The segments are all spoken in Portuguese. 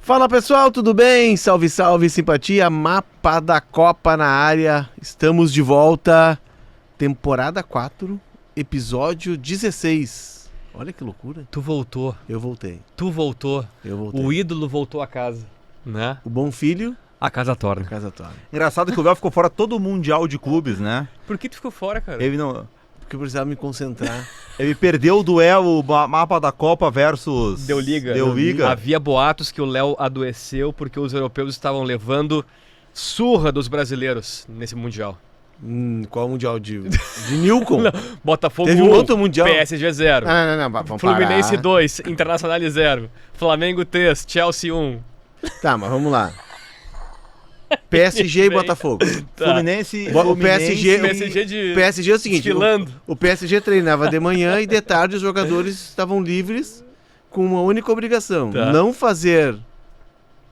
Fala pessoal, tudo bem? Salve, salve, simpatia, Mapa da Copa na área. Estamos de volta, temporada 4, episódio 16. Olha que loucura. Tu voltou. Eu voltei. Tu voltou. Eu voltei. O ídolo voltou a casa, né? O bom filho, A casa torna. a casa torna. Engraçado que o Léo ficou fora todo o Mundial de Clubes, né? Por que tu ficou fora, cara? Ele não... Porque eu precisava me concentrar. Ele perdeu o duelo Mapa da Copa versus... Deu liga. Deu liga. Havia boatos que o Léo adoeceu porque os europeus estavam levando surra dos brasileiros nesse Mundial. Qual mundial? De Nilcon? Botafogo Teve 1, outro mundial. PSG 0. Não, vamos Fluminense parar. 2, Internacional 0. Flamengo 3, Chelsea 1. Tá, mas vamos lá. PSG e Botafogo. Tá. Fluminense... O PSG... PSG de... O PSG é o seguinte, desfilando. o PSG treinava de manhã e de tarde os jogadores estavam livres com uma única obrigação, Tá. não fazer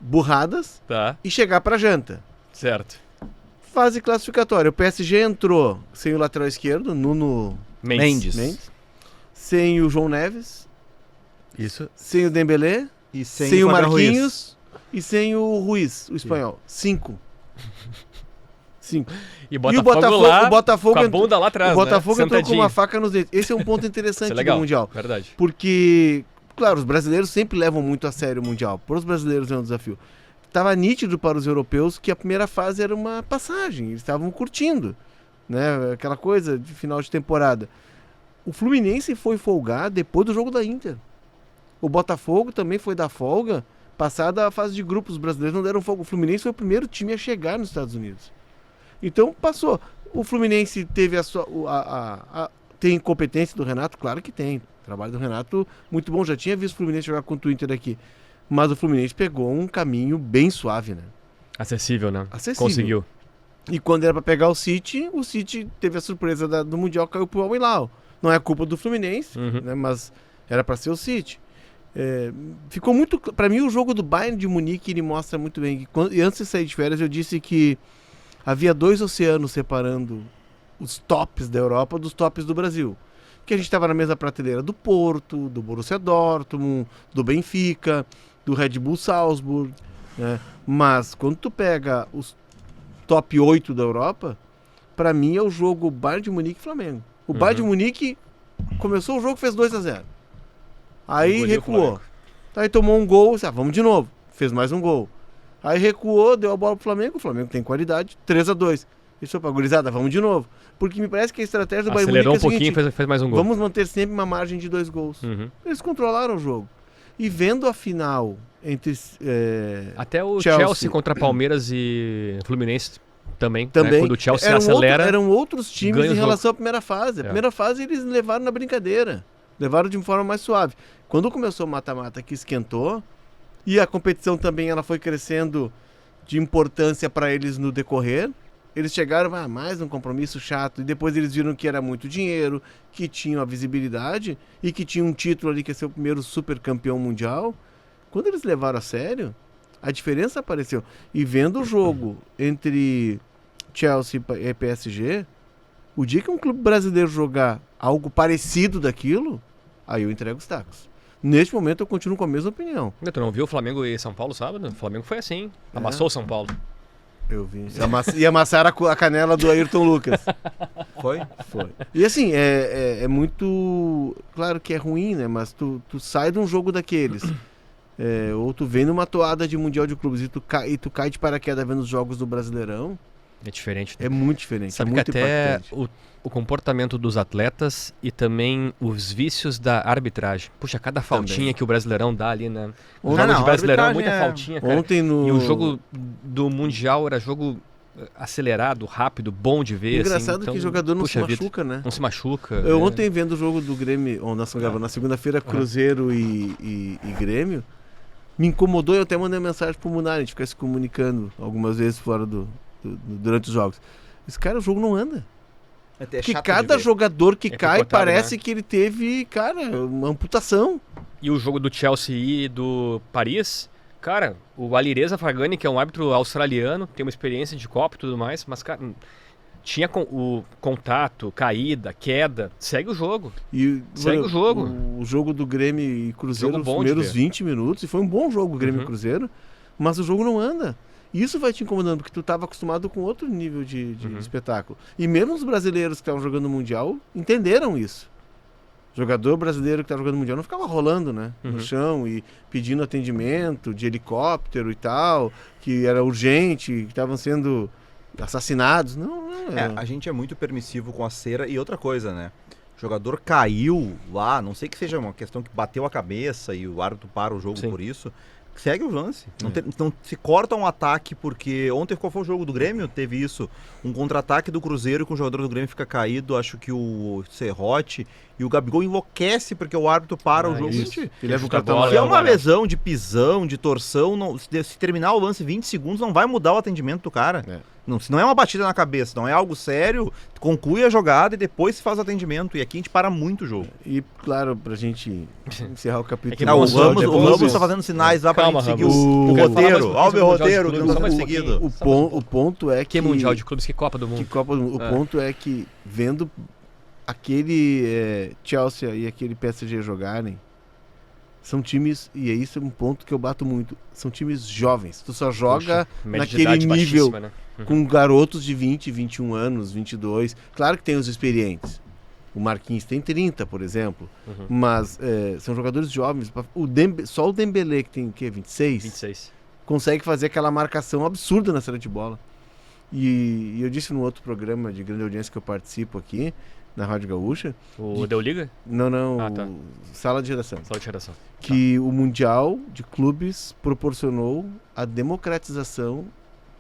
burradas Tá, e chegar pra janta. certo. Fase classificatória, o PSG entrou sem o lateral esquerdo, Nuno Mendes. Mendes, sem o João Neves, Isso. sem o Dembélé, E sem o Fabian Ruiz. Marquinhos e sem o Ruiz, o espanhol. 5. E E Botafogo, lá, o Botafogo com a entrou- bunda lá atrás, o Botafogo né? entrou com Sentadinho. uma faca nos dentes. Esse é um ponto Isso interessante é legal, do Mundial. verdade. Porque, claro, os brasileiros sempre levam muito a sério o Mundial. Para os brasileiros é um desafio. Estava nítido para os europeus que a primeira fase era uma passagem. Eles estavam curtindo, né? Aquela coisa de final de temporada. O Fluminense foi folgar depois do jogo da Inter. O Botafogo também foi dar folga passada a fase de grupos. Os brasileiros não deram folga. O Fluminense foi o primeiro time a chegar nos Estados Unidos. Então passou. O Fluminense teve a sua... tem competência do Renato? Claro que tem. O trabalho do Renato, muito bom. Já tinha visto o Fluminense jogar contra o Inter aqui. Mas o Fluminense pegou um caminho bem suave, né? Acessível, né? Acessível. Conseguiu. E quando era pra pegar o City teve a surpresa do Mundial, caiu pro Al-Hilal. Não é culpa do Fluminense, Uhum. né? Mas era pra ser o City. Ficou muito... Pra mim, o jogo do Bayern de Munique, ele mostra muito bem. E antes de sair de férias, eu disse que havia 2 oceanos separando os tops da Europa dos tops do Brasil. Que a gente estava na mesma prateleira do Porto, do Borussia Dortmund, do Benfica, do Red Bull Salzburg, né? Mas quando tu pega os top 8 da Europa, pra mim é o jogo Bayern de Munique e Flamengo. O Bayern de Munique começou o jogo, fez 2-0. Aí Engoliu o recuou. Flamengo. Aí tomou um gol, vamos de novo. Fez mais um gol. Aí recuou, deu a bola pro Flamengo. O Flamengo tem qualidade. 3-2. Isso pra gurizada, vamos de novo. Porque me parece que a estratégia do Bayern de Acelerou um Munique é a pouquinho seguinte, e fez mais um gol. vamos manter sempre uma margem de 2 gols. Uhum. Eles controlaram o jogo. E vendo a final entre... Até o Chelsea. Chelsea contra Palmeiras e Fluminense também. Né? também Quando o Chelsea eram acelera. eram outros times ganha o em jogo. relação à primeira fase. A É. primeira fase eles levaram na brincadeira. Levaram de uma forma mais suave. Quando começou o mata-mata que esquentou, e a competição também ela foi crescendo de importância para eles no decorrer, eles chegaram a mais um compromisso chato, e depois eles viram que era muito dinheiro, que tinham a visibilidade, e que tinha um título ali que ia ser o primeiro super campeão mundial. Quando eles levaram a sério, a diferença apareceu. E vendo o jogo entre Chelsea e PSG, o dia que um clube brasileiro jogar algo parecido daquilo, aí eu entrego os tacos. Neste momento eu continuo com a mesma opinião. Tu não viu o Flamengo e São Paulo sábado? O Flamengo foi assim. Amassou o São Paulo. Eu vi. E amassaram a canela do Ayrton Lucas. Foi? Foi. E assim, é muito... Claro que é ruim, né? Mas tu sai de um jogo daqueles. Ou tu vem numa toada de Mundial de Clubes e tu cai de paraquedas vendo os jogos do Brasileirão. É diferente. Né? É muito diferente. Sabe é que muito até impactante. o comportamento dos atletas e também os vícios da arbitragem. Puxa, cada faltinha Também. que o Brasileirão dá ali, né? O Ontem- jogo Não, de a Brasileirão, arbitragem muita é- faltinha, cara. Ontem no... E o jogo do Mundial era jogo acelerado, rápido, bom de ver. Engraçado assim. Então, que o jogador não se puxa vida, machuca, né? não se machuca. Eu ontem vendo o jogo do Grêmio, na segunda-feira, Cruzeiro e Grêmio, me incomodou e eu até mandei uma mensagem pro Munari, a gente fica se comunicando algumas vezes fora durante os jogos. Esse cara, o jogo não anda. Porque cada jogador que cai picotado, parece né? que ele teve, cara, uma amputação. E o jogo do Chelsea e do Paris, cara, o Alireza Fagani, que é um árbitro australiano, tem uma experiência de Copa e tudo mais, mas, cara, tinha o contato, caída, queda, segue o jogo. E Segue o jogo. O jogo do Grêmio e Cruzeiro Jogo nos bom de primeiros ver. 20 minutos, e foi um bom jogo o Grêmio e Uhum. Cruzeiro, mas o jogo não anda. E isso vai te incomodando, porque tu estava acostumado com outro nível de Uhum. espetáculo. E mesmo os brasileiros que estavam jogando no Mundial entenderam isso. O jogador brasileiro que estava jogando no Mundial não ficava rolando, né? Uhum. No chão e pedindo atendimento de helicóptero e tal, que era urgente, que estavam sendo assassinados. Não. A gente é muito permissivo com a cera e outra coisa, né? O jogador caiu lá, não sei que seja uma questão que bateu a cabeça e o árbitro para o jogo Sim. por isso. Segue o lance. Não se corta um ataque, porque ontem qual foi o jogo do Grêmio? Teve isso. Um contra-ataque do Cruzeiro que o jogador do Grêmio fica caído. Acho que o Serrote e o Gabigol enlouquece porque o árbitro para o jogo. isso. Gente, E leva o Chuta a cartão bola, se é amarelo. uma amarelo. lesão de pisão, de torção, se terminar o lance 20 segundos, não vai mudar o atendimento do cara. É. Não, se não é uma batida na cabeça, não é algo sério, conclui a jogada e depois se faz o atendimento. E aqui a gente para muito o jogo. E, claro, pra gente encerrar o capítulo. É que Não, o Ramos, Ramos tá fazendo sinais lá pra Calma, gente seguir Ramos. o Eu quero falar mais roteiro. um Olha o meu pouquinho sobre o roteiro, Mundial que de não tá Clubes, mais só mais um seguido. O ponto é que... Que Mundial de Clubes, que Copa do Mundo. O ponto é que, vendo aquele Chelsea e aquele PSG jogarem, são times, e é isso um ponto que eu bato muito, são times jovens. Tu só joga Média de naquele idade nível baixíssima, né? com garotos de 20, 21 anos, 22. Claro que tem os experientes. O Marquinhos tem 30, por exemplo. Uhum. Mas são jogadores jovens. Só o Dembélé, que tem o quê? 26? 26. Consegue fazer aquela marcação absurda na saída de bola. E eu disse no outro programa de grande audiência que eu participo aqui, na Rádio Gaúcha, O Deu Liga? não, Ah, tá. Sala de redação, Só de geração. que o Mundial de Clubes proporcionou a democratização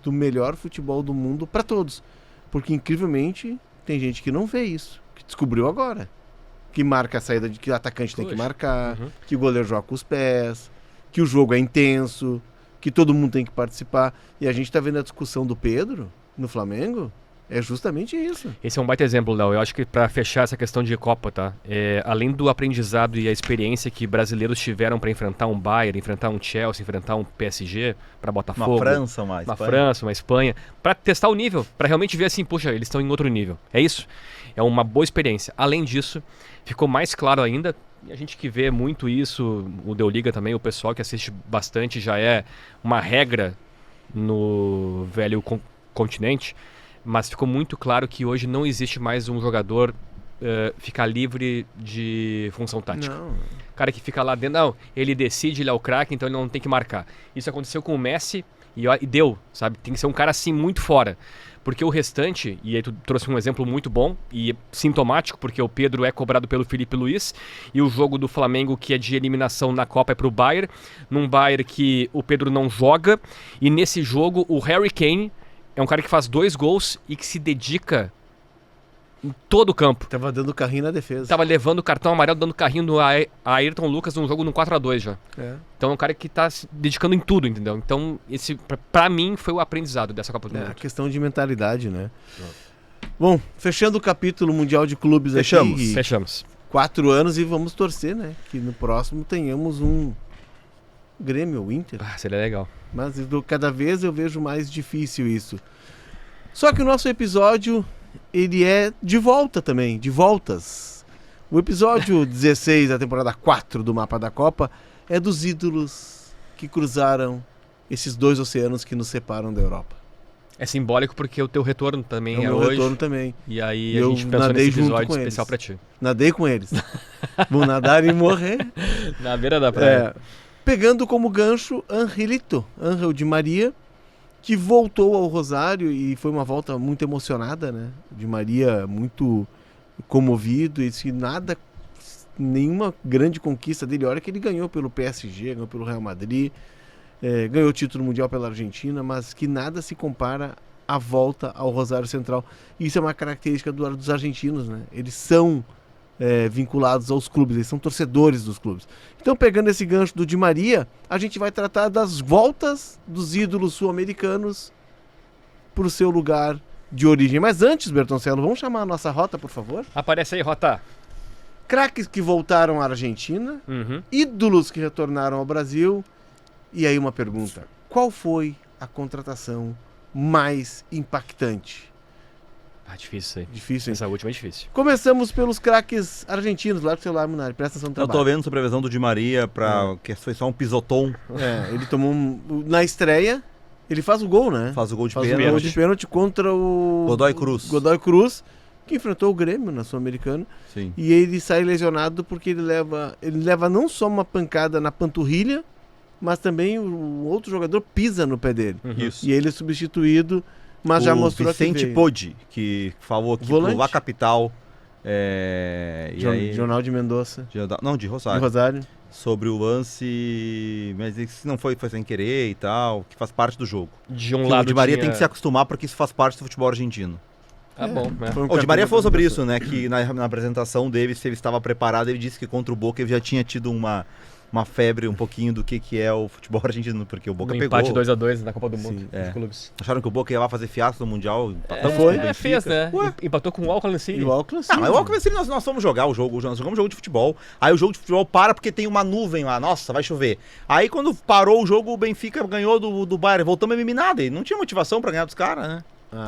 do melhor futebol do mundo para todos. Porque, incrivelmente, tem gente que não vê isso, que descobriu agora. Que marca a saída, que o atacante tem que Poxa. marcar, Uhum. que o goleiro joga com os pés, que o jogo é intenso, que todo mundo tem que participar. E a gente tá vendo a discussão do Pedro no Flamengo, é justamente isso. Esse é um baita exemplo, Léo. Eu acho que pra fechar essa questão de Copa, tá? Além do aprendizado e a experiência que brasileiros tiveram pra enfrentar um Bayern, enfrentar um Chelsea, enfrentar um PSG, pra Botafogo, Uma França, uma uma Espanha. França, uma Espanha, pra testar o nível, pra realmente ver assim, puxa, eles estão em outro nível. É isso. É uma boa experiência. Além disso, ficou mais claro ainda, e a gente que vê muito isso, o Deu Liga também, o pessoal que assiste bastante, já é uma regra no velho continente, mas ficou muito claro que hoje não existe mais um jogador ficar livre de função tática. Não. O cara que fica lá dentro, não, ele decide, ele é o craque, então ele não tem que marcar. Isso aconteceu com o Messi e deu, sabe? Tem que ser um cara assim muito fora. Porque o restante, e aí tu trouxe um exemplo muito bom e sintomático, porque o Pedro é cobrado pelo Felipe Luiz, e o jogo do Flamengo, que é de eliminação na Copa, é pro Bayern, num Bayern que o Pedro não joga, e nesse jogo o Harry Kane é um cara que faz 2 gols e que se dedica em todo o campo. Tava dando carrinho na defesa. Tava levando o cartão amarelo, dando carrinho no Ayrton Lucas num jogo no 4-2 já. É. Então é um cara que tá se dedicando em tudo, entendeu? Então esse, pra mim, foi o aprendizado dessa Copa do É, Mundo. a questão de mentalidade, né? Bom, fechando o capítulo Mundial de Clubes Fechamos. aqui, Fechamos. 4 anos, e vamos torcer, né? Que no próximo tenhamos um Grêmio ou Inter. Ah, seria legal. Mas cada vez eu vejo mais difícil isso. Só que o nosso episódio, ele é de volta também, de voltas. O episódio 16 da temporada 4 do Mapa da Copa é dos ídolos que cruzaram esses 2 oceanos que nos separam da Europa. É simbólico porque o teu retorno também É o é meu hoje. retorno também. E aí Eu a gente pensou nadei nesse junto episódio com especial eles. pra ti. Nadei com eles. Vou nadar e morrer. Na beira da praia. Pegando como gancho Angelito, Ángel Di Maria, que voltou ao Rosário e foi uma volta muito emocionada, né? Di Maria muito comovido e disse que nenhuma grande conquista dele. Olha que ele ganhou pelo PSG, ganhou pelo Real Madrid, ganhou o título mundial pela Argentina, mas que nada se compara à volta ao Rosário Central. E isso é uma característica dos argentinos, né? Eles são vinculados aos clubes, eles são torcedores dos clubes. Então, pegando esse gancho do Di Maria, a gente vai tratar das voltas dos ídolos sul-americanos para o seu lugar de origem. Mas antes, Bertoncello, vamos chamar a nossa rota, por favor? Aparece aí, Rota. Craques que voltaram à Argentina, Uhum. ídolos que retornaram ao Brasil. E aí uma pergunta: qual foi a contratação mais impactante? Ah, difícil isso aí. Difícil, hein? Essa última é difícil. Começamos pelos craques argentinos, lá do celular, Munari, presta atenção no Eu trabalho. tô vendo sobre a previsão do Di Maria, que foi só um pisotom, Ele tomou na estreia, ele faz o gol, né? faz o gol de Faz o gol pênalti. de pênalti contra o Godoy Cruz. Godoy Cruz, que enfrentou o Grêmio na Sul-Americana. Sim. E ele sai lesionado porque ele leva não só uma pancada na panturrilha, mas também o outro jogador pisa no pé dele. Uhum. Isso. E ele é substituído, mas já mostrou Vicente que veio. Podi, que falou aqui Volante. pro La Capital. E aí, Jornal de Mendonça, não, de de Rosário. Rosário. Sobre o lance, mas se não foi sem querer e tal, que faz parte do jogo. De um Que lado o Di Maria tinha... tem que se acostumar porque isso faz parte do futebol argentino. Ah, bom, né? Foi um O Di Maria cartão falou de sobre apresentação. isso, né? Que na apresentação dele, se ele estava preparado, ele disse que contra o Boca ele já tinha tido uma febre um pouquinho do que é o futebol argentino, porque o Boca Um pegou. empate 2-2 na Copa do Mundo Sim. dos clubes. Acharam que o Boca ia lá fazer fiasco no Mundial. empatamos com o foi? Benfica. Fez, né? Ué? Empatou com o Auckland City. E o Auckland Ah, mas o sim. Alckmin, nós fomos jogar o jogo, nós jogamos jogo de futebol. Aí o jogo de futebol para porque tem uma nuvem lá, nossa, vai chover. Aí quando parou o jogo, o Benfica ganhou do Bayern, voltamos eliminado. E não tinha motivação pra ganhar dos caras, né?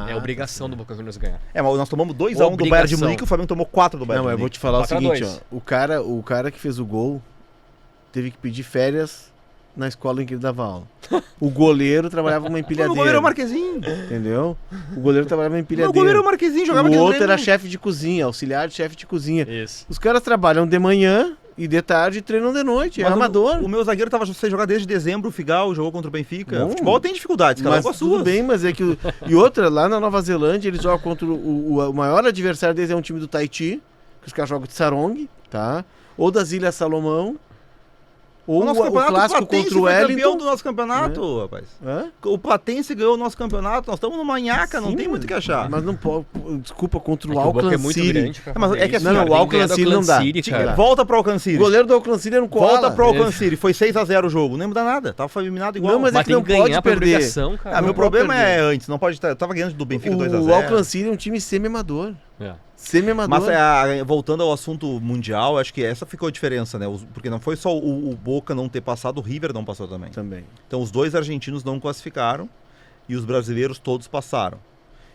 É obrigação do Boca Juniors ganhar. Mas nós tomamos 2-1 do Bayern de Obrigação. Munique e o Flamengo tomou 4 do Bayern Não, de eu vou Munique. te falar o 4 a seguinte, 2. ó. O cara que fez o gol teve que pedir férias na escola em que ele dava aula. O goleiro trabalhava numa O empilhadeira. goleiro é o Marquezinho. Entendeu? O goleiro trabalhava numa O empilhadeira. goleiro é o Marquezinho, jogava O aqui no outro Grêmio. era chefe de cozinha, auxiliar de chefe de cozinha. Isso. Os caras trabalham de manhã e de tarde e treinam de noite. É Mas amador. O meu zagueiro tava sem jogar desde dezembro, o Figal jogou contra o Benfica. Bom, Futebol tem dificuldades, cada um Mas com as tudo suas. bem, mas é que... E outra, lá na Nova Zelândia, eles jogam contra o maior adversário deles é um time do Tahiti, que os caras jogam de Sarong, tá? Ou das Ilhas Salomão, ou O nosso o campeonato, clássico Platense contra o foi campeão Wellington. do nosso campeonato, rapaz. Hã? O Platense ganhou o nosso campeonato, nós estamos numa nhaca, não Sim, tem muito o que achar. Mas não pode... Desculpa, contra É o que o Boca Auckland é muito City. grande pra Mas fazer é que isso, assim, cara. não, o Tem que Auckland ganhar do City não dá. City, cara. Volta pro Auckland City. O goleiro do Auckland City não cola. Volta pro Auckland Esse- City. Foi 6-0 o jogo. Não muda nada. Tava eliminado igual. Não, mas é Mas que tem não que pode ganhar por perder. obrigação, cara. Meu não problema pode é perder. antes. Não pode estar. Eu tava ganhando do Benfica 2-0. O Auckland City é um time semi-amador. É. Semi-amador. Mas voltando ao assunto mundial, acho que essa ficou a diferença, né? Porque não foi só o Boca não ter passado, o River não passou também. Também. Então os dois argentinos não classificaram e os brasileiros todos passaram.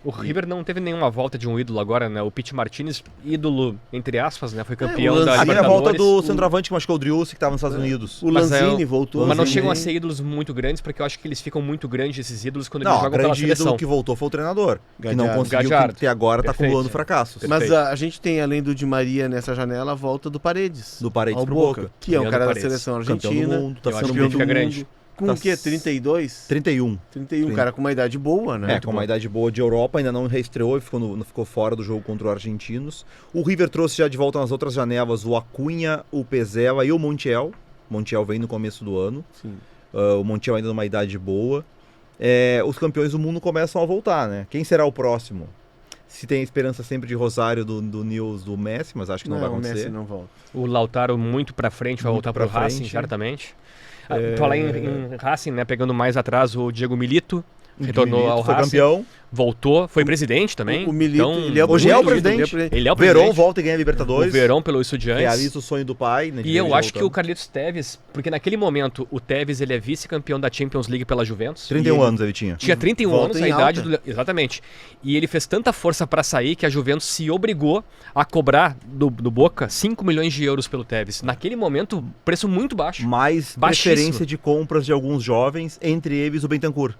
O River não teve nenhuma volta de um ídolo agora, né? O Pete Martinez, ídolo, entre aspas, né? Foi campeão o da Lanzini- Aqui é a volta Libertadores. do centroavante que machucou o Driussi, que estava nos Estados Unidos. O Mas Lanzini é voltou. Mas não também. chegam a ser ídolos muito grandes, porque eu acho que eles ficam muito grandes, esses ídolos, quando Não, eles o jogam pela grande seleção. ídolo que voltou foi o treinador, que não Gallardo. conseguiu, Gallardo. que até agora está Perfeito. acumulando fracassos. Perfeito. Mas a gente tem, além do Di Maria nessa janela, a volta do Paredes. Do Paredes ao pro Boca. Boca. Que é um Leandro cara da Paredes. seleção Campeão argentina. do mundo, tá Eu acho sendo que ele fica mundo. grande. Com Tá o quê? 32? 31. 31, cara com uma idade boa, né? Com uma idade boa de Europa, ainda não reestreou e ficou fora do jogo contra os argentinos. O River trouxe já de volta nas outras janelas o Acunha, o Pezela e o Montiel. Montiel vem no começo do ano. Sim. O Montiel ainda numa idade boa. Os campeões do mundo começam a voltar, né? Quem será o próximo? Se tem a esperança sempre de Rosário do Nils, do Messi, mas acho que não vai o acontecer. Messi não volta. O Lautaro muito pra frente, vai Muito voltar pra pro Racing, frente. certamente. Falar em Racing, né? Pegando mais atrás o Diego Milito, retornou Milito ao foi Racing, campeão. voltou, foi presidente também. O Milito, então, ele é o Hoje é o presidente. presidente. ele é o Verón presidente. volta e ganha a Libertadores. O Verón pelo Estudiantes. Realiza o sonho do pai. Né, de E ver eu ele acho que o voltando. Carlitos Tevez, porque naquele momento o Tevez ele é vice-campeão da Champions League pela Juventus. 31 E ele anos ele tinha. Tinha 31 Volta anos, a em idade alta. do... Exatamente. E ele fez tanta força pra sair que a Juventus se obrigou a cobrar do Boca 5 milhões de euros pelo Tevez. Naquele momento, preço muito baixo. Mais Baixíssimo. preferência de compras de alguns jovens, entre eles o Bentancur,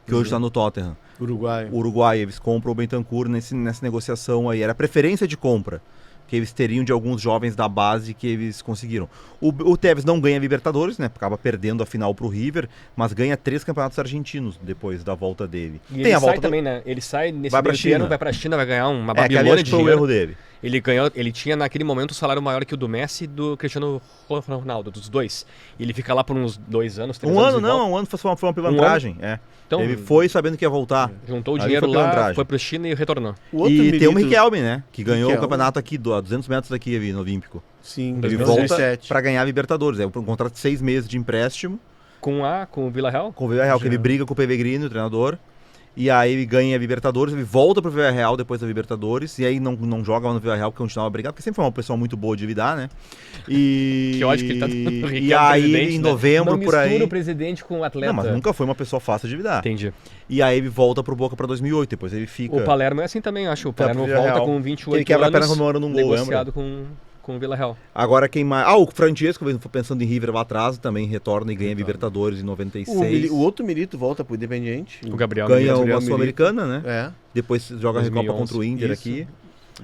que hoje está no Tottenham. Uruguai. O Uruguai, eles compram o Bentancur nessa negociação aí. Era preferência de compra que eles teriam de alguns jovens da base que eles conseguiram. O Tevez não ganha Libertadores, né? Acaba perdendo a final pro River, mas ganha 3 campeonatos argentinos depois da volta dele. E ele sai também, né? Ele sai nesse Vai pra meio termo, China. vai pra China, vai ganhar uma Que ali babilônia acho de que foi o dinheiro. erro dele. Ele tinha naquele momento um salário maior que o do Messi e do Cristiano Ronaldo, dos dois. E ele fica lá por uns 2 anos, 3 Um anos ano e volta. não, um ano foi uma pilantragem. Então, Ele foi sabendo que ia voltar. juntou o Ali dinheiro foi lá, pilantragem. foi pro China e retornou. O outro E tem o Milito- Riquelme, né? Que ganhou Riquelme. o campeonato aqui, a 200 metros daqui ali, no Olímpico. Sim, Ele 2017. volta para ganhar a Libertadores. É um contrato de 6 meses de empréstimo Com o Vila Real? com o Villarreal, que Já. ele briga com o Pellegrini, o treinador. E aí ele ganha a Libertadores, ele volta pro Villarreal depois da Libertadores, e aí não joga lá no Villarreal porque continuava brigando, porque sempre foi uma pessoa muito boa de lidar, né? E... Que ódio que ele tá dando o E Riquelme aí, presidente, em né? novembro, Não por aí... mistura o presidente com o atleta. Não, mas nunca foi uma pessoa fácil de lidar. Entendi. E aí ele volta pro Boca pra 2008, depois ele fica... O Palermo é assim também, acho. O Tá pro Palermo Villarreal. volta com 28 Ele quebra a perna anos, comemorando um gol, negociado com o Villarreal. Agora quem mais... o Francesco, pensando em River lá atrás, também retorna e ganha Libertadores em 96. O outro Milito volta pro Independiente. O Gabriel Ganha Milito. uma Milito. Sul-Americana, né? É. Depois joga a Recopa 2011. contra o Inter Isso. aqui.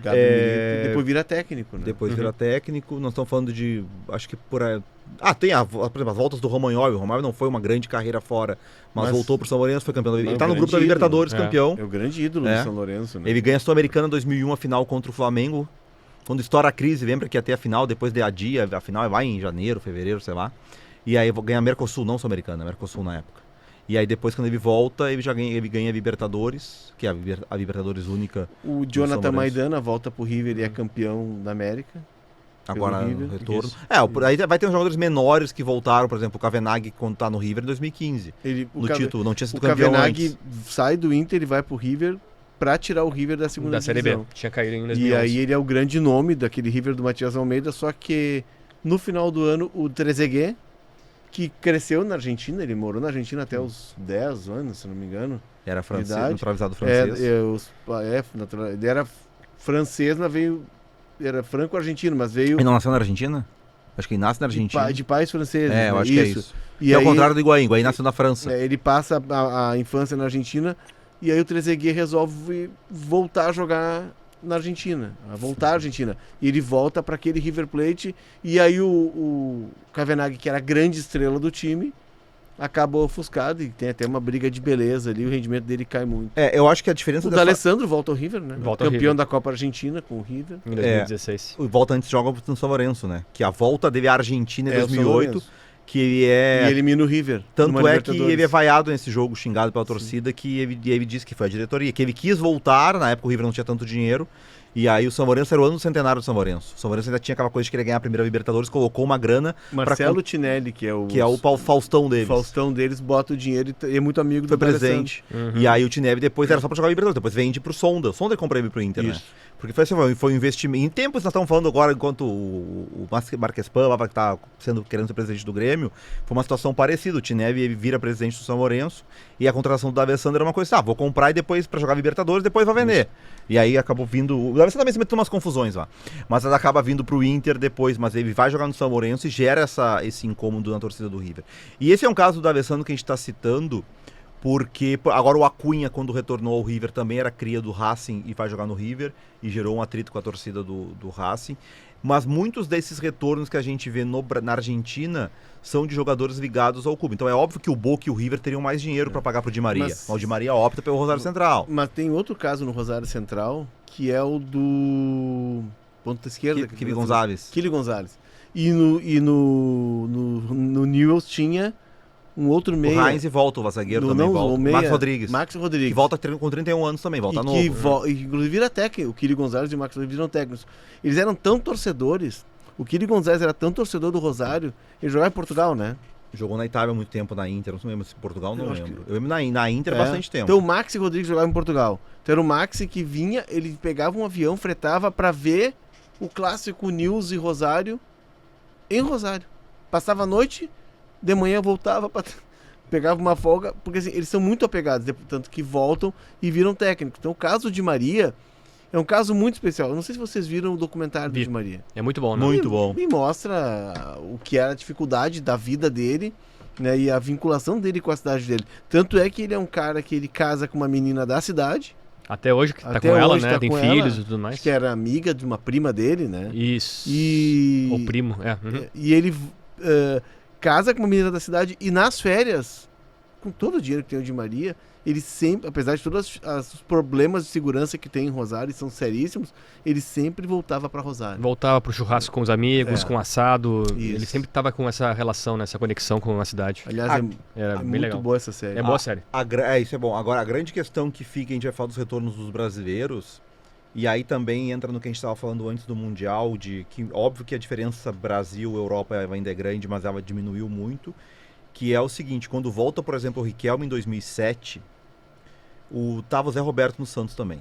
Gabi Milito. Depois vira técnico, né? Depois vira técnico. Nós estamos falando de... Acho que por aí... Tem, por exemplo, as voltas do Romagnoli. O Romagnoli não foi uma grande carreira fora, mas voltou pro São Lourenço, foi campeão. Ele tá no grupo da Libertadores, campeão. É o grande ídolo do São Lourenço, né? Ele ganha a Sul-Americana em 2001, a final contra o Flamengo. Quando estoura a crise, lembra que ia ter a final, depois de adia, a final vai em janeiro, fevereiro, sei lá. E aí ganha a Mercosul, não Sul-Americana, a Mercosul na época. E aí depois, quando ele volta, ele ganha a Libertadores, que é a Libertadores única. O Jonathan Maidana volta pro River e é campeão da América. Agora River. no retorno. Isso. Aí vai ter uns jogadores menores que voltaram, por exemplo, o Kavenag, quando tá no River em 2015. O título, não tinha sido o campeão Kavenag antes. sai do Inter e vai pro River pra tirar o River da segunda Da Série B. divisão. Tinha caído em 2011. E aí ele é o grande nome daquele River do Matias Almeida, só que no final do ano o Trezeguet, que cresceu na Argentina, ele morou na Argentina até os 10 anos, se não me engano. Era francês, idade. naturalizado francês. Ele era francês, mas veio... Era franco-argentino, mas veio Ele não nasceu na Argentina? Acho que ele nasce na Argentina. de pais franceses. eu né? acho que é isso. E é aí, o contrário do Higuaín. Higuaín nasceu na França. ele passa a infância na Argentina e aí o Trezeguet resolve voltar a jogar na Argentina, E ele volta para aquele River Plate e aí o Kavenag, que era a grande estrela do time, acaba ofuscado e tem até uma briga de beleza ali, o rendimento dele cai muito. Eu acho que a diferença O D'Alessandro volta ao River, né? Volta ao Campeão River. da Copa Argentina com o River. Em 2016. O volta antes joga no São Lourenço, né? Que a volta dele à Argentina em É, o São 2008, Lourenço. que ele E elimina o River. Tanto numa é que Libertadores. ele é vaiado nesse jogo, xingado pela torcida, que ele disse que foi a diretoria, que ele quis voltar, na época o River não tinha tanto dinheiro, e aí o São Lourenço era o ano do centenário do São Lourenço. O São Lourenço ainda tinha aquela coisa de querer ganhar a primeira Libertadores, colocou uma grana Marcelo Tinelli, que é o Faustão deles. Faustão deles, bota o dinheiro e é muito amigo Foi do D'Alessandro. presente. E aí o Tinelli depois era só pra jogar Libertadores, depois vende pro Sonda. O Sonda compra ele pro Inter, né? Isso. Porque foi um investimento. Em tempos nós estamos falando agora, enquanto o Marquespan lá que tá querendo ser presidente do Grêmio, foi uma situação parecida. O Tinelli ele vira presidente do São Lourenço e a contratação do D'Alessandro era uma coisa, vou comprar e depois pra jogar Libertadores, depois vai vender. Isso. E aí acabou vindo. O D'Alessandro também se meteu umas confusões lá. Mas ela acaba vindo pro Inter depois, mas ele vai jogar no São Lourenço e gera esse incômodo na torcida do River. E esse é um caso do D'Alessandro que a gente tá citando. Porque agora o Acunha, quando retornou ao River, também era cria do Racing e vai jogar no River, e gerou um atrito com a torcida do Racing. Mas muitos desses retornos que a gente vê na Argentina são de jogadores ligados ao clube. Então é óbvio que o Boca e o River teriam mais dinheiro para pagar pro Di Maria. Mas o Di Maria opta pelo Rosário Central. Mas tem outro caso no Rosário Central, que é o do ponta esquerda. Kili Gonzalez. Kili Gonzalez. E no Newell's tinha um outro meia. O Heinz volta, o zagueiro também volta. O meia, Max Rodrigues. Que volta com 31 anos também, volta novo. Inclusive vira técnico. O Kili Gonzalez e o Max Rodrigues viram técnicos. Eles eram tão torcedores. O Kili Gonzalez era tão torcedor do Rosário. Ele jogava em Portugal, né? Jogou na Itália há muito tempo, na Inter. Não lembro se Portugal, não lembro. Eu lembro na Inter há bastante tempo. Então o Max Rodrigues jogava em Portugal. Então era o Max que vinha, ele pegava um avião, fretava pra ver o clássico Newell's e Rosário em Rosário. Passava a noite, de manhã voltava pra... Pegava uma folga, porque assim, eles são muito apegados, tanto que voltam e viram técnicos. Então o caso de Maria é um caso muito especial. Eu não sei se vocês viram o documentário do Di Maria. É muito bom, né? Muito bom. Me mostra o que era a dificuldade da vida dele, né, e a vinculação dele com a cidade dele. Tanto é que ele é um cara que ele casa com uma menina da cidade. Até hoje que tá com ela, né? Tem filhos e tudo mais. Acho que era amiga de uma prima dele, né? Isso. O primo, E ele casa com uma menina da cidade e nas férias, com todo o dinheiro que tem o Di Maria, ele sempre, apesar de todos os problemas de segurança que tem em Rosário, são seríssimos, ele sempre voltava para Rosário. Voltava pro churrasco com os amigos, com assado. Isso. Ele sempre tava com essa relação, né, essa conexão com a cidade. Aliás, era bem muito legal. boa essa série. É boa série. Isso é bom. Agora, a grande questão que fica, a gente vai falar dos retornos dos brasileiros, e aí também entra no que a gente estava falando antes do Mundial, de que óbvio que a diferença Brasil-Europa ainda é grande, mas ela diminuiu muito, que é o seguinte, quando volta, por exemplo, o Riquelme em 2007, Tava o Zé Roberto no Santos também.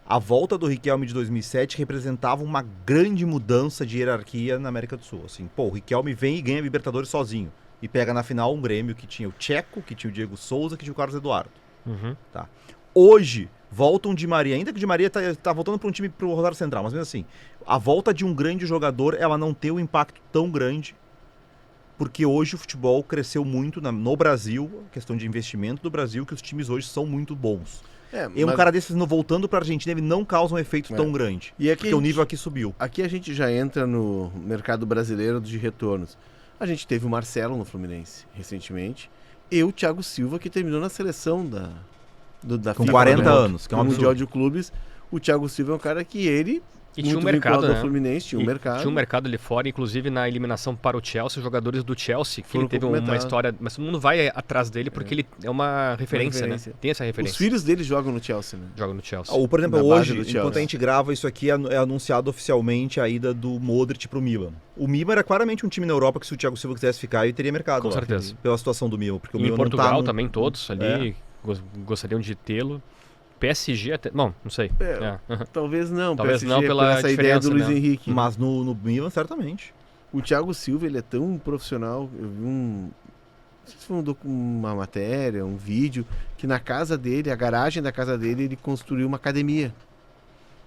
A volta do Riquelme de 2007 representava uma grande mudança de hierarquia na América do Sul. Assim, o Riquelme vem e ganha a Libertadores sozinho. E pega na final um Grêmio que tinha o Tcheco, que tinha o Diego Souza, que tinha o Carlos Eduardo. Tá. Hoje, volta um Di Maria, ainda que o Di Maria tá voltando para um time pro Rosário Central, mas mesmo assim, a volta de um grande jogador, ela não tem um impacto tão grande, porque hoje o futebol cresceu muito no Brasil, a questão de investimento do Brasil, que os times hoje são muito bons. E um cara desses voltando para a Argentina, ele não causa um efeito tão grande, e aqui porque o nível aqui subiu. Aqui a gente já entra no mercado brasileiro de retornos. A gente teve o Marcelo no Fluminense recentemente, e o Thiago Silva, que terminou na seleção da Com FIFA, 40 né? anos, que é um Mundial absurdo. de Clubes. O Thiago Silva é um cara que ele... E tinha um muito mercado, vinculado ao né? Fluminense, tinha um mercado. Tinha um mercado ali fora, inclusive na eliminação para o Chelsea, os jogadores do Chelsea, que Foram ele teve uma cumprimentados. história, mas todo mundo vai atrás dele porque ele é uma referência, né? Tem essa referência. Os filhos dele jogam no Chelsea, né? Joga no Chelsea. Por exemplo, Na base hoje, do Chelsea. enquanto a gente grava isso aqui, é anunciado oficialmente a ida do Modric pro Milan. O Milan era claramente um time na Europa que se o Thiago Silva quisesse ficar, ele teria mercado. Com lá, certeza. Pela situação do Milan. Porque o E em Milan Portugal não tá também, todos ali gostariam de tê-lo. PSG até... Bom, não sei. Talvez não. Talvez PSG, não pela essa ideia do diferença, Luiz né? Henrique. Mas no Milan, certamente. O Thiago Silva, ele é tão profissional. Eu vi não sei se foi uma matéria, um vídeo, que na casa dele, a garagem da casa dele, ele construiu uma academia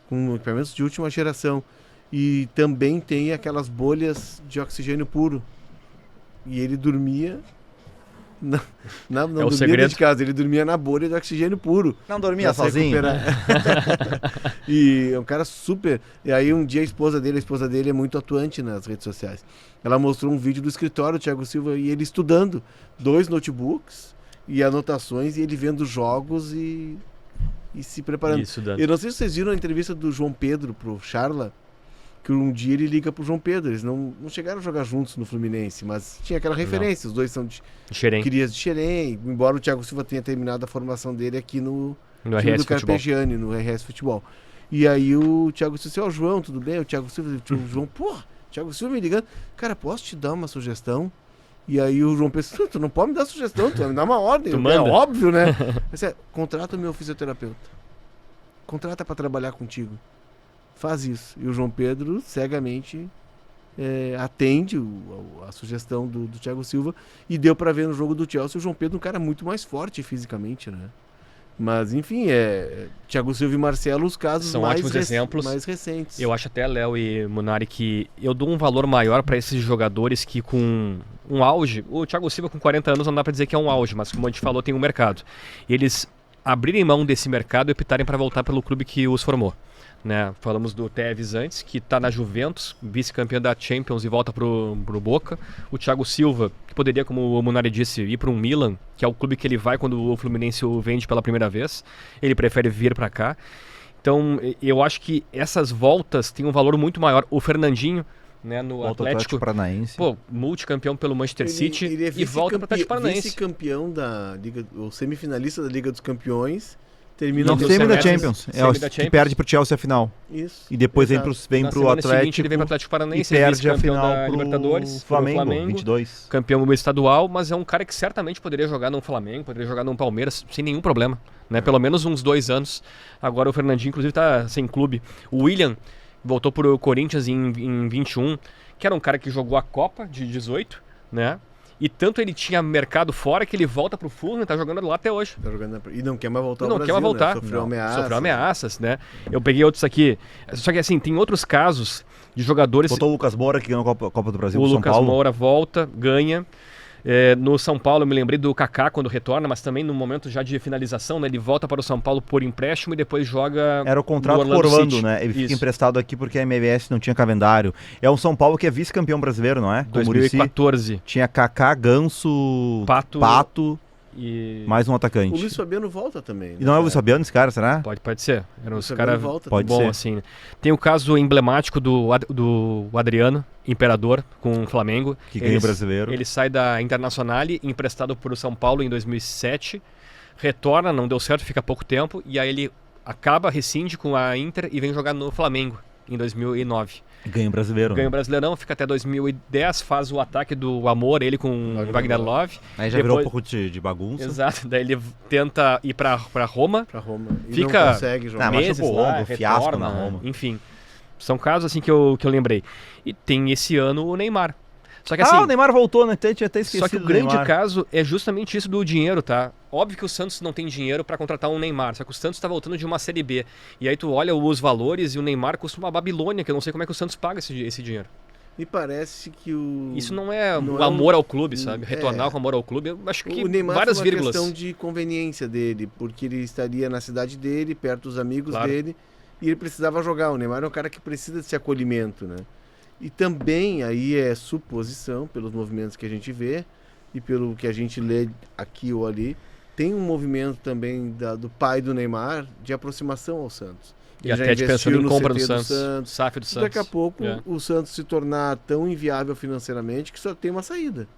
com equipamentos de última geração. E também tem aquelas bolhas de oxigênio puro. E ele dormia... Não dormia segredo. de casa, ele dormia na bolha de oxigênio puro. Não dormia Pra se sozinho? recuperar. E é um cara super... E aí um dia a esposa dele é muito atuante nas redes sociais. Ela mostrou um vídeo do escritório do Thiago Silva e ele estudando 2 notebooks e anotações e ele vendo jogos e se preparando. Isso, Dan. Eu não sei se vocês viram a entrevista do João Pedro pro Charla, que um dia ele liga pro João Pedro. Eles não chegaram a jogar juntos no Fluminense, mas tinha aquela referência. Os dois são de Xerém. crias de Xerém, embora o Thiago Silva tenha terminado a formação dele aqui no No time RS do Futebol. Carpegiani, no RS Futebol. E aí o Thiago Silva disse, João, tudo bem? O Thiago Silva, o João, porra, Thiago Silva me ligando, cara, posso te dar uma sugestão? E aí o João pensou, tu não pode me dar sugestão, tu vai me dar uma ordem. Tu É manda. óbvio, né? Mas contrata o meu fisioterapeuta. Contrata pra trabalhar contigo. Faz isso. E o João Pedro cegamente atende a sugestão do Thiago Silva e deu pra ver no jogo do Chelsea o João Pedro um cara muito mais forte fisicamente, né? Mas enfim, Thiago Silva e Marcelo os casos São mais, ótimos exemplos. mais recentes. Eu acho até, Léo e Munari, que eu dou um valor maior para esses jogadores que com um auge... O Thiago Silva com 40 anos não dá para dizer que é um auge, mas como a gente falou, tem um mercado. Eles abrirem mão desse mercado e optarem para voltar pelo clube que os formou. Né? Falamos do Tevez antes, que está na Juventus, vice-campeão da Champions e volta pro Boca. O Thiago Silva, que poderia, como o Munari disse, ir para um Milan, que é o clube que ele vai quando o Fluminense o vende pela primeira vez. Ele prefere vir para cá. Então, eu acho que essas voltas têm um valor muito maior. O Fernandinho, né, no Volta ao Atlético, Paranaense. multicampeão pelo Manchester City Ele é e volta para o Atlético Paranaense. vice-campeão da Liga, ou semifinalista da Liga dos Campeões. Termina Não, no semi da semestres, Champions. semi É o da que Champions. perde pro Chelsea a final. Isso. E depois vem exato. pro Na semana Atlético. seguinte ele vem para o Atlético Paranaense, e perde a vice-campeão final da pro Libertadores, Flamengo, 22. campeão estadual, mas é um cara que certamente poderia jogar num Flamengo, poderia jogar num Palmeiras sem nenhum problema, né? Pelo menos uns 2 anos. Agora o Fernandinho, inclusive, tá sem clube. O William voltou pro Corinthians em 21, que era um cara que jogou a Copa de 18, né? E tanto ele tinha mercado fora que ele volta pro Fulham e tá jogando lá até hoje. Tá jogando e não quer mais voltar E não ao quer Brasil, mais voltar. né? Sofreu Não. ameaças. Sofreu ameaças, né? Eu peguei outros aqui. Só que assim, tem outros casos de jogadores... Botou o Lucas Moura, que ganhou a Copa do Brasil O pro São Lucas Paulo. Moura volta, ganha. No São Paulo eu me lembrei do Kaká quando retorna, mas também no momento já de finalização, né? Ele volta para o São Paulo por empréstimo e depois joga Era o contrato no com o Orlando, City. né? Ele fica Isso. emprestado aqui porque a MLS não tinha calendário. É um São Paulo que é vice-campeão brasileiro, não é? Com o Muricy. 2014. Tinha Kaká, Ganso, Pato e... mais um atacante. O Luiz Fabiano volta também. E não é o Luiz Fabiano esse cara, será? Pode ser. Eram os Luiz caras Fabiano volta Pode bom ser. assim. Né? Tem o caso emblemático do Adriano, Imperador, com o Flamengo. Que ganha o brasileiro. Ele sai da Internazionale, emprestado para o São Paulo em 2007, retorna, não deu certo, fica pouco tempo, e aí ele rescinde com a Inter e vem jogar no Flamengo. em 2009. Ganha o brasileiro. Ganha o Brasileirão, fica até 2010, faz o ataque do amor, ele com o Wagner Love. Aí já virou um pouco de bagunça. Exato, daí ele tenta ir pra Roma. Pra Roma. E Fica- não consegue jogar. mas meses tipo, lá, o fiasco retorna, na Roma. Enfim, são casos assim que eu lembrei. E tem esse ano o Neymar. Só que assim, o Neymar voltou, né? Tinha até esquecido só que o do grande Neymar. caso é justamente isso do dinheiro, tá? Óbvio que o Santos não tem dinheiro pra contratar um Neymar, só que o Santos tá voltando de uma Série B. E aí tu olha os valores e o Neymar custa uma Babilônia, que eu não sei como é que o Santos paga esse dinheiro. Me parece que o... Isso não é Não o é amor um- ao clube, sabe? Retornar é. com amor ao clube, eu acho que O Neymar várias foi uma vírgulas. questão de conveniência dele, porque ele estaria na cidade dele, perto dos amigos Claro. dele, e ele precisava jogar. O Neymar é um cara que precisa desse acolhimento, né? E também aí é suposição, pelos movimentos que a gente vê e pelo que a gente lê aqui ou ali, tem um movimento também do pai do Neymar de aproximação ao Santos. E Ele já até de investiu pensando em no compra do CT Santos, SAF do E Santos. daqui a pouco É. o Santos se tornar tão inviável financeiramente que só tem uma saída.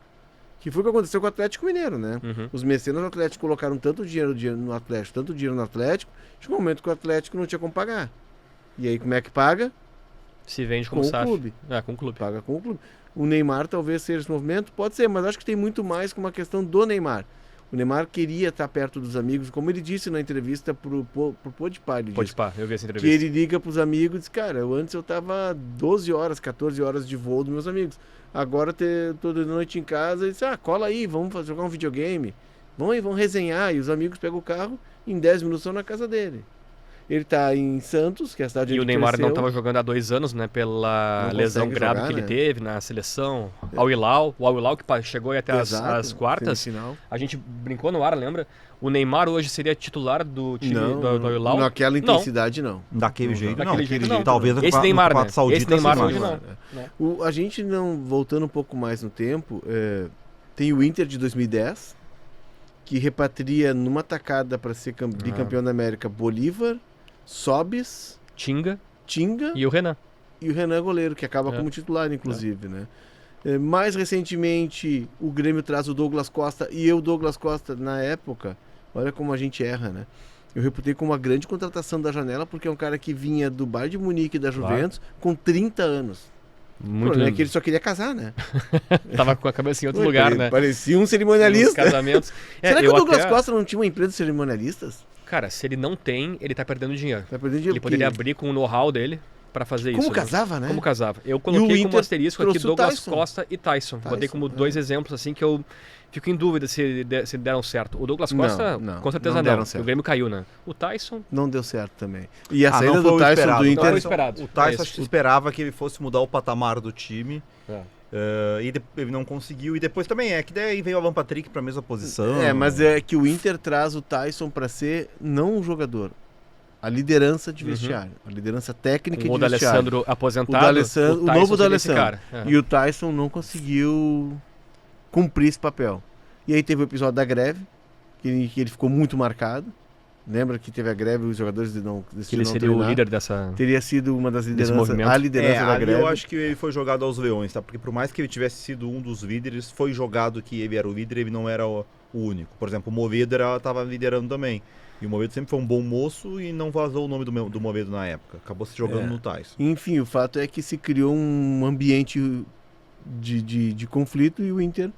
Que foi o que aconteceu com o Atlético Mineiro, né? Uhum. Os mecenas do Atlético colocaram tanto dinheiro no Atlético, tanto dinheiro no Atlético, chegou um momento que o Atlético não tinha como pagar. E aí como é que paga? Se vende Com como o SAF. clube. É, com o clube. Paga com o clube. O Neymar talvez seja esse movimento, pode ser, mas acho que tem muito mais com uma questão do Neymar. O Neymar queria estar perto dos amigos, como ele disse na entrevista pro Podpah, ele Pode disse pá, eu vi essa que entrevista. ele liga pros amigos e diz, cara, antes eu tava 12 horas, 14 horas de voo dos meus amigos. Agora tô de noite em casa e diz, cola aí, vamos jogar um videogame. Vamos aí, vamos resenhar. E os amigos pegam o carro, em 10 minutos estão na casa dele. Ele tá em Santos, que é a cidade E onde o Neymar não cresceu. estava jogando há 2 anos, né? Pela Não lesão consegue grave jogar, que ele né? teve na seleção. Ao Hilal. O Al Hilal que chegou aí até Exato, as quartas. semifinal. A gente brincou no ar, lembra? O Neymar hoje seria titular do time do Al Hilal. naquela intensidade não. Daquele jeito, não. daquele jeito, não. Talvez Esse Neymar, né? Saudita Esse Neymar sim, hoje mas- não. A gente não, voltando um pouco mais no tempo, tem o Inter de 2010, que repatria numa tacada para ser bicampeão da América Bolívar, Sobis, Tinga Tinga e o Renan. e o Renan goleiro, que acaba É. como titular, inclusive, né? Mais recentemente, o Grêmio traz o Douglas Costa, e o Douglas Costa, na época, olha como a gente erra, né? Eu reputei como uma grande contratação da janela, porque é um cara que vinha do Bayern de Munique e da Claro. Juventus com 30 anos. O Muito. problema é que ele só queria casar, né? Tava com a cabeça em outro lugar, né? Parecia um Nos cerimonialista. casamentos. Será que eu o Douglas até- Costa não tinha uma empresa de cerimonialistas? Cara, se ele não tem, ele tá perdendo dinheiro. Tá perdendo dinheiro. Ele poderia porque- abrir com o know-how dele pra fazer Como isso. né? casava, né? Como casava. Eu E coloquei o como Inter asterisco aqui trouxe o Douglas Tyson. Costa e Tyson. Botei Tyson, como é. 2 exemplos assim que eu fico em dúvida se deram certo. O Douglas Costa, Não, com certeza não não. deram porque certo. O Grêmio caiu, né? O Tyson, Não deu certo também. E a Ah, saída não foi do o Tyson esperado. do Não Inter... foi esperado. O Tyson É acho isso. que esperava que ele fosse mudar o patamar do time. É. Ele não conseguiu. E depois também que daí veio o Alan Patrick pra mesma posição. Mas é que o Inter traz o Tyson para ser não um jogador, a liderança de vestiário, a liderança técnica o de vestiário. D'Alessandro aposentado. D'Alessandro- o Tyson novo seria esse D'Alessandro. cara. É. E o Tyson não conseguiu cumprir esse papel. E aí teve o episódio da greve, que ele ficou muito marcado. Lembra que teve a greve e os jogadores Que ele decidiram não seria o treinar? líder dessa... Teria sido uma das lideranças, movimento. a liderança da ali greve. eu acho que ele foi jogado aos leões, tá? Porque por mais que ele tivesse sido um dos líderes, foi jogado que ele era o líder, ele não era o único. Por exemplo, o Movedo estava liderando também. E o Movedo sempre foi um bom moço e não vazou o nome do Movedo na época. Acabou se jogando no Tyson. Enfim, o fato é que se criou um ambiente de conflito e o Inter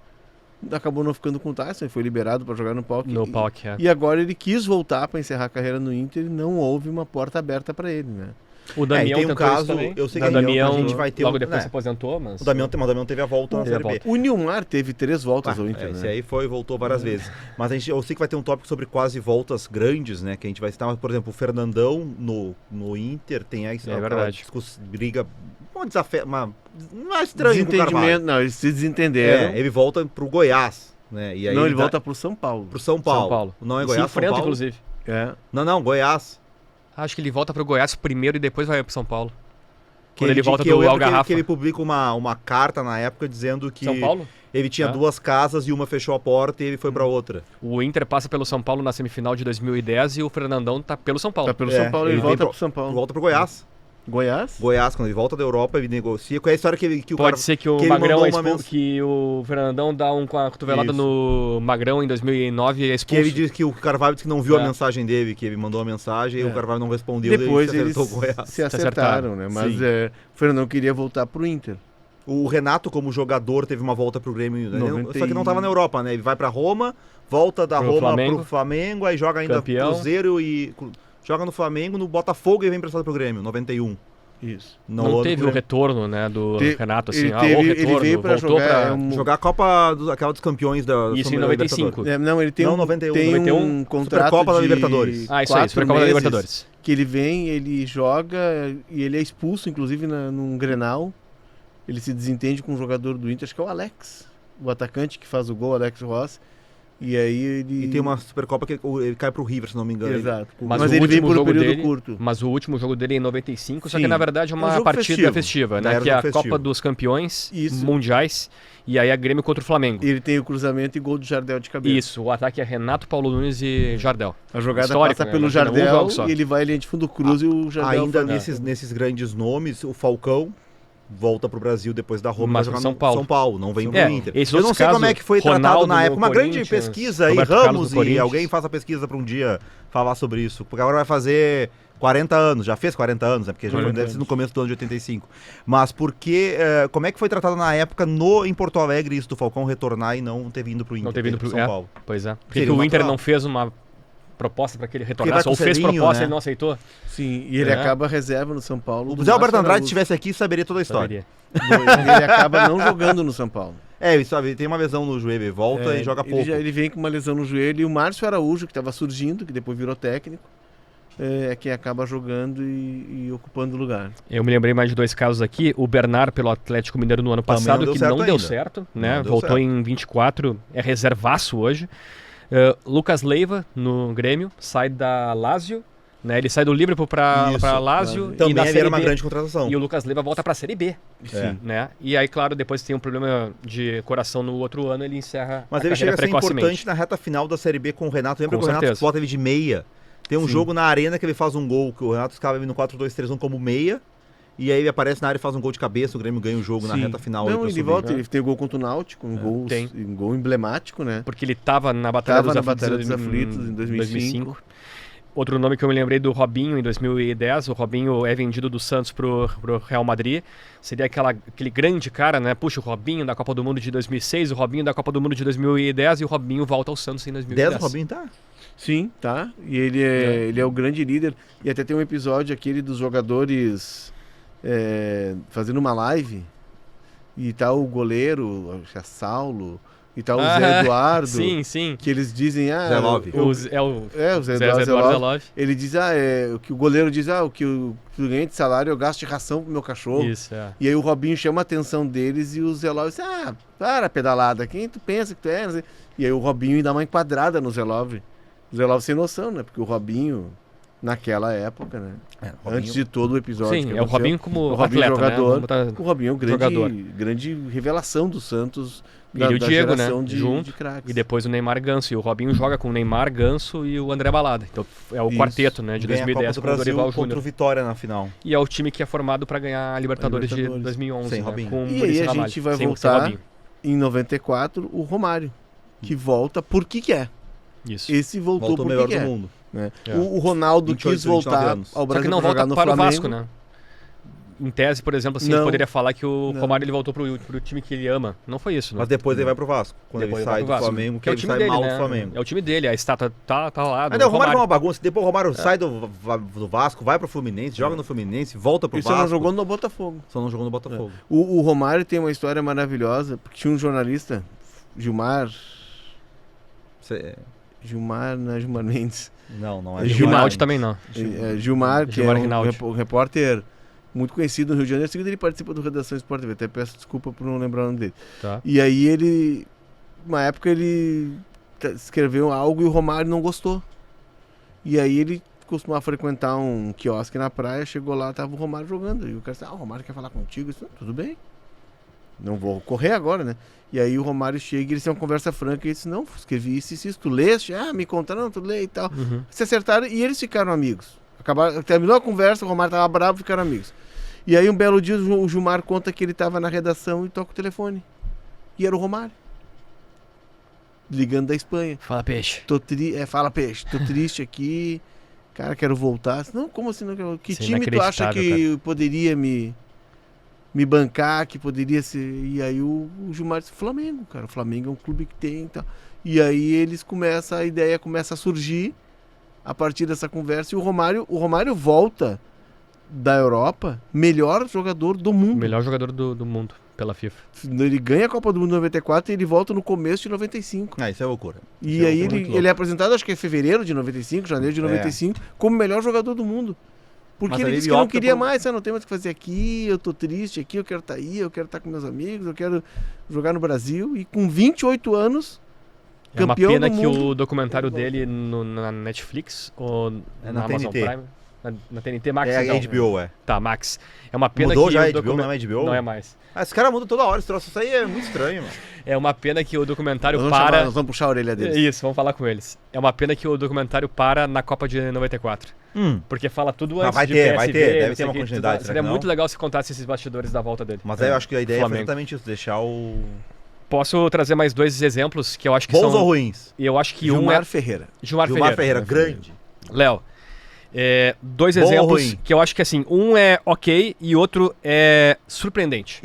acabou não ficando com o Tyson, foi liberado para jogar no PAOK. No PAOK, é. E agora ele quis voltar para encerrar a carreira no Inter e não houve uma porta aberta para ele, né? O Damião e tem um tentou isso caso, também. eu sei O que Damião a gente vai ter logo um- depois né? se aposentou, mas... O Damião teve a volta na Teve a Série B. volta. O Nilmar teve 3 voltas ao Inter, Esse né? aí voltou várias vezes. Mas eu sei que vai ter um tópico sobre quase voltas grandes, né? Que a gente vai citar, mas, por exemplo, o Fernandão no Inter tem aquela verdade. briga, um desafio, não é estranho com o Carvalho. Desentendimento, não, eles se desentenderam. Ele volta pro Goiás, né? E aí Não, ele tá- volta pro São Paulo. pro São Paulo. São Paulo. Não é E Goiás, se enfrenta, São Paulo? inclusive. É. Não, Goiás. Acho que ele volta pro Goiás primeiro e depois vai pro São Paulo. Que Quando ele volta eu do lembro que Algarrafa. ele publica uma carta na época dizendo que São Paulo? ele tinha Ah. 2 casas e uma fechou a porta e ele foi pra outra. O Inter passa pelo São Paulo na semifinal de 2010 e o Fernandão tá pelo São Paulo. Tá pelo É, São Paulo, ele ele volta vem pro São Paulo. Volta pro Goiás. Goiás? Goiás, quando ele volta da Europa, ele negocia. Qual é a história que o Pode cara... ser que o que ele Magrão mandou é uma expulso, que o Fernandão dá uma cotovelada Isso. no Magrão em 2009 e é Que expulso. ele diz que o Carvalho disse que não viu a É. mensagem dele, que ele mandou a mensagem e É. o Carvalho não respondeu. Depois daí ele eles se acertou o Goiás. se acertaram, né? Mas Sim. o Fernandão queria voltar pro Inter. O Renato, como jogador, teve uma volta pro Grêmio, né? 90 Só que não tava na Europa, né? Ele vai pra Roma, volta da Pro Roma Flamengo. pro Flamengo, aí joga ainda Campeão. Cruzeiro e... Joga no Flamengo, no Botafogo e vem emprestado pro Grêmio, 91. Isso. Não ano teve pro o retorno, né, do Te- Renato, assim, ele o teve- retorno, ele veio pra voltou jogar, pra... Jogar a Copa, aquela dos campeões da Isso em Sul- 95. Libertadores. Não, ele tem Não, um, 91, tem 91, um contrato Supercopa da de Libertadores. Ah, isso aí, 4 Supercopa da meses, Libertadores. que ele vem, ele joga e ele é expulso, inclusive, num Grenal. Ele se desentende com um jogador do Inter, acho que é o Alex, o atacante que faz o gol, Alex Ross. E aí ele... E tem uma Supercopa que ele cai pro River, se não me engano. Exato. Mas Mas o ele vem último por um jogo período dele- curto. Mas o último jogo dele é em 95, só Sim. que na verdade é É um uma jogo partida festivo. festiva, Já né? era Que é a jogo festivo. Copa dos Campeões Isso. Mundiais, e aí a Grêmio contra o Flamengo. Ele tem o cruzamento e gol do Jardel de cabeça. Isso, o ataque é Renato, Paulo Nunes e Jardel. A jogada Histórico, passa né? pelo Imagina, um Jardel jogo só. e ele vai linha de fundo cruz e o Jardel Ainda faz- nesses grandes nomes, o Falcão volta pro Brasil depois da Roma, Mas vai pro jogar São Paulo. São Paulo, não vem É, pro Inter. esses Eu não outros sei como casos, é que foi tratado Ronaldo na no época. Uma grande Corinthians, pesquisa aí, Roberto Carlos Ramos, no e Corinthians. alguém faça a pesquisa para um dia falar sobre isso. Porque agora vai fazer 40 anos, já fez 40 anos, né? Porque já 40 deve ser no anos. começo do ano de 85. Mas como é que foi tratado na época em Porto Alegre isso do Falcão retornar e não ter vindo pro Inter? Não ter vindo pro São Paulo? Pois é. Por que Seria o Inter natural. não fez uma proposta para que ele vai retornasse? com Ou fez Serginho, proposta e né? ele não aceitou? Sim, e ele É. acaba reserva no São Paulo. O do Zé Alberto Márcio Andrade Araújo. estivesse aqui, saberia toda a história. Saberia. Ele acaba não jogando no São Paulo. É, ele sabe, ele tem uma lesão no joelho, ele volta É, e joga ele pouco. ele vem com uma lesão no joelho e o Márcio Araújo, que estava surgindo, que depois virou técnico, é quem acaba jogando e ocupando o lugar. Eu me lembrei mais de dois casos aqui. O Bernard pelo Atlético Mineiro no ano Também passado, não deu que certo não deu ainda. certo, né? Não deu Voltou certo. em 24, é reservaço hoje. Lucas Leiva no Grêmio, sai da Lazio, né? Ele sai do Liverpool para Isso, Lazio e Também na ali Série era uma B. grande contratação. E o Lucas Leiva volta para a Série B, É. né? E aí, claro, depois tem um problema de coração no outro ano, ele encerra Mas a ele chega carreira a ser precocemente. importante na reta final da Série B com o Renato. Lembra Com que o Renato certeza. bota ele de meia? Tem um Sim. jogo na arena que ele faz um gol, que o Renato escala ele no 4-2-3-1 como meia. E aí ele aparece na área e faz um gol de cabeça, o Grêmio ganha o jogo na Sim. reta final. aí Não, pra ele subir. volta, ele tem gol contra o Náutico, Tem. um gol emblemático, né? Porque ele estava na Batalha, Tava dos, na Aflitos Batalha dos Aflitos em 2005. Outro nome que eu me lembrei do Robinho em 2010. O Robinho é vendido do Santos pro Real Madrid. Seria aquele grande cara, né? Puxa, o Robinho da Copa do Mundo de 2006, o Robinho da Copa do Mundo de 2010 e o Robinho volta ao Santos em 2010. 10 o Robinho tá? Sim, tá. E ele é o grande líder. E até tem um episódio aquele dos jogadores fazendo uma live. E tá o goleiro, acho que é Saulo, e tá o Zé Eduardo. Sim, sim. Que eles dizem, Zé Love. o O Zé Zé Eduardo Eduardo Zelov. Zelov. Ele diz, o que o goleiro diz, o que eu ganhei de salário eu gasto de ração pro meu cachorro. Isso, é. E aí o Robinho chama a atenção deles e o Zelov diz, para pedalada, quem tu pensa que tu é? Não sei. E aí o Robinho dá uma enquadrada no Zelov. O Zelov sem noção, né? Porque o Robinho, naquela época, né? Antes de todo o episódio. Sim, que é o aconteceu, Robinho como o Robinho atleta, jogador. né? Vamos botar- O Robinho é o Jogador. grande revelação do Santos. E o Diego, né? geração Junto. de craques. E depois o Neymar Ganso. E o Robinho joga com o Neymar, Ganso e o André Balada. Então é o Isso. quarteto, né? De Ganha a 2010 Copa com o do Brasil Dorival contra o Júnior. Vitória na final. E é o time que é formado para ganhar a Libertadores, de Libertadores. 2011. Sem né? Robinho. Com o E aí Maurício a Ramalho. gente vai Sem voltar Robinho. em 94, o Romário. Que volta porque quer. Isso. Esse voltou Voltou o porque melhor quer. do mundo. né? É. O Ronaldo 28, quis 29 voltar anos. ao Só Brasil que não pra jogar volta no para o Flamengo. Vasco, né? Em tese, por exemplo, assim, a Não. gente poderia falar que o Não. Romário ele voltou pro time que ele ama. Não foi isso, né? Mas depois ele vai pro Vasco. Quando Depois ele vai sai pro do Vasco, Flamengo, que é o ele time sai dele, mal né? do Flamengo. É o time dele, a estátua tá lá. Mas não, o Romário foi uma bagunça. Depois o Romário sai do Vasco, vai pro Fluminense, joga no Fluminense, volta pro Ele Vasco. só não jogou no Botafogo. Só não jogou no Botafogo. O Romário tem uma história maravilhosa, porque tinha um jornalista, Gilmar, não é Gilmar Mendes. Não É é. Gilmar. Rinaldi também não. Gilmar, que Gilmar é um Rinaldi. repórter muito conhecido no Rio de Janeiro. Segundo ele participa do Redação Sport TV, até peço desculpa por não lembrar o nome dele. Tá. E aí ele, uma época ele escreveu algo e o Romário não gostou. E aí ele costumava frequentar um quiosque na praia, chegou lá, tava o Romário jogando. E o cara disse, o Romário quer falar contigo. Eu disse, tudo bem. Não vou correr agora, né? E aí o Romário chega e eles têm uma conversa franca e ele disse, não, escrevi isso, tu leste? Me contaram, não, tu lê e tal. Uhum. Se acertaram e eles ficaram amigos. Terminou a conversa, o Romário tava bravo, ficaram amigos. E aí um belo dia o Gilmar conta que ele tava na redação e toca o telefone. E era o Romário. Ligando da Espanha. Fala, peixe. Fala, peixe, tô triste aqui. Cara, quero voltar. Não, como assim? Não? Que Isso é time tu acha que inacreditável, poderia me bancar, que poderia ser... E aí o Gilmar disse, Flamengo, cara. O Flamengo é um clube que tem e tal. E aí a ideia começa a surgir a partir dessa conversa. E o Romário volta da Europa, melhor jogador do mundo. Melhor jogador do mundo pela FIFA. Ele ganha a Copa do Mundo em 94 e ele volta no começo de 95. Isso é loucura. E aí ele é apresentado, acho que é fevereiro de 95, janeiro de 95, como o melhor jogador do mundo. Porque ele disse que não queria mais, não tem mais o que fazer aqui, eu tô triste aqui, eu quero estar aí, eu quero estar com meus amigos, eu quero jogar no Brasil. E com 28 anos, campeão do mundo. É uma pena que o documentário dele na Netflix ou na Amazon TNT. Prime... Na TNT Max? É então. a HBO, Tá, Max. É uma pena Mudou que já o a HBO, não é HBO? Não é mais. Esse cara muda toda hora, esse troço. Isso aí é muito estranho, mano. É uma pena que o documentário Nós vamos puxar a orelha deles. Isso, vamos falar com eles. É uma pena que o documentário para na Copa de 94. Porque fala tudo antes vai de ter, PSV, vai ter. Deve não sei ter uma o quê, continuidade, tudo. será Seria que não? muito legal se contasse esses bastidores da volta dele. Mas aí eu acho que a ideia é Flamengo. exatamente isso, deixar o... Posso trazer mais dois exemplos que eu acho que Bons são... ou ruins? E eu acho que Gilmar um é... Ferreira. Gilmar Ferreira, grande. Léo, dois Bom ou exemplos ruim? que eu acho que assim, um é ok e outro é surpreendente.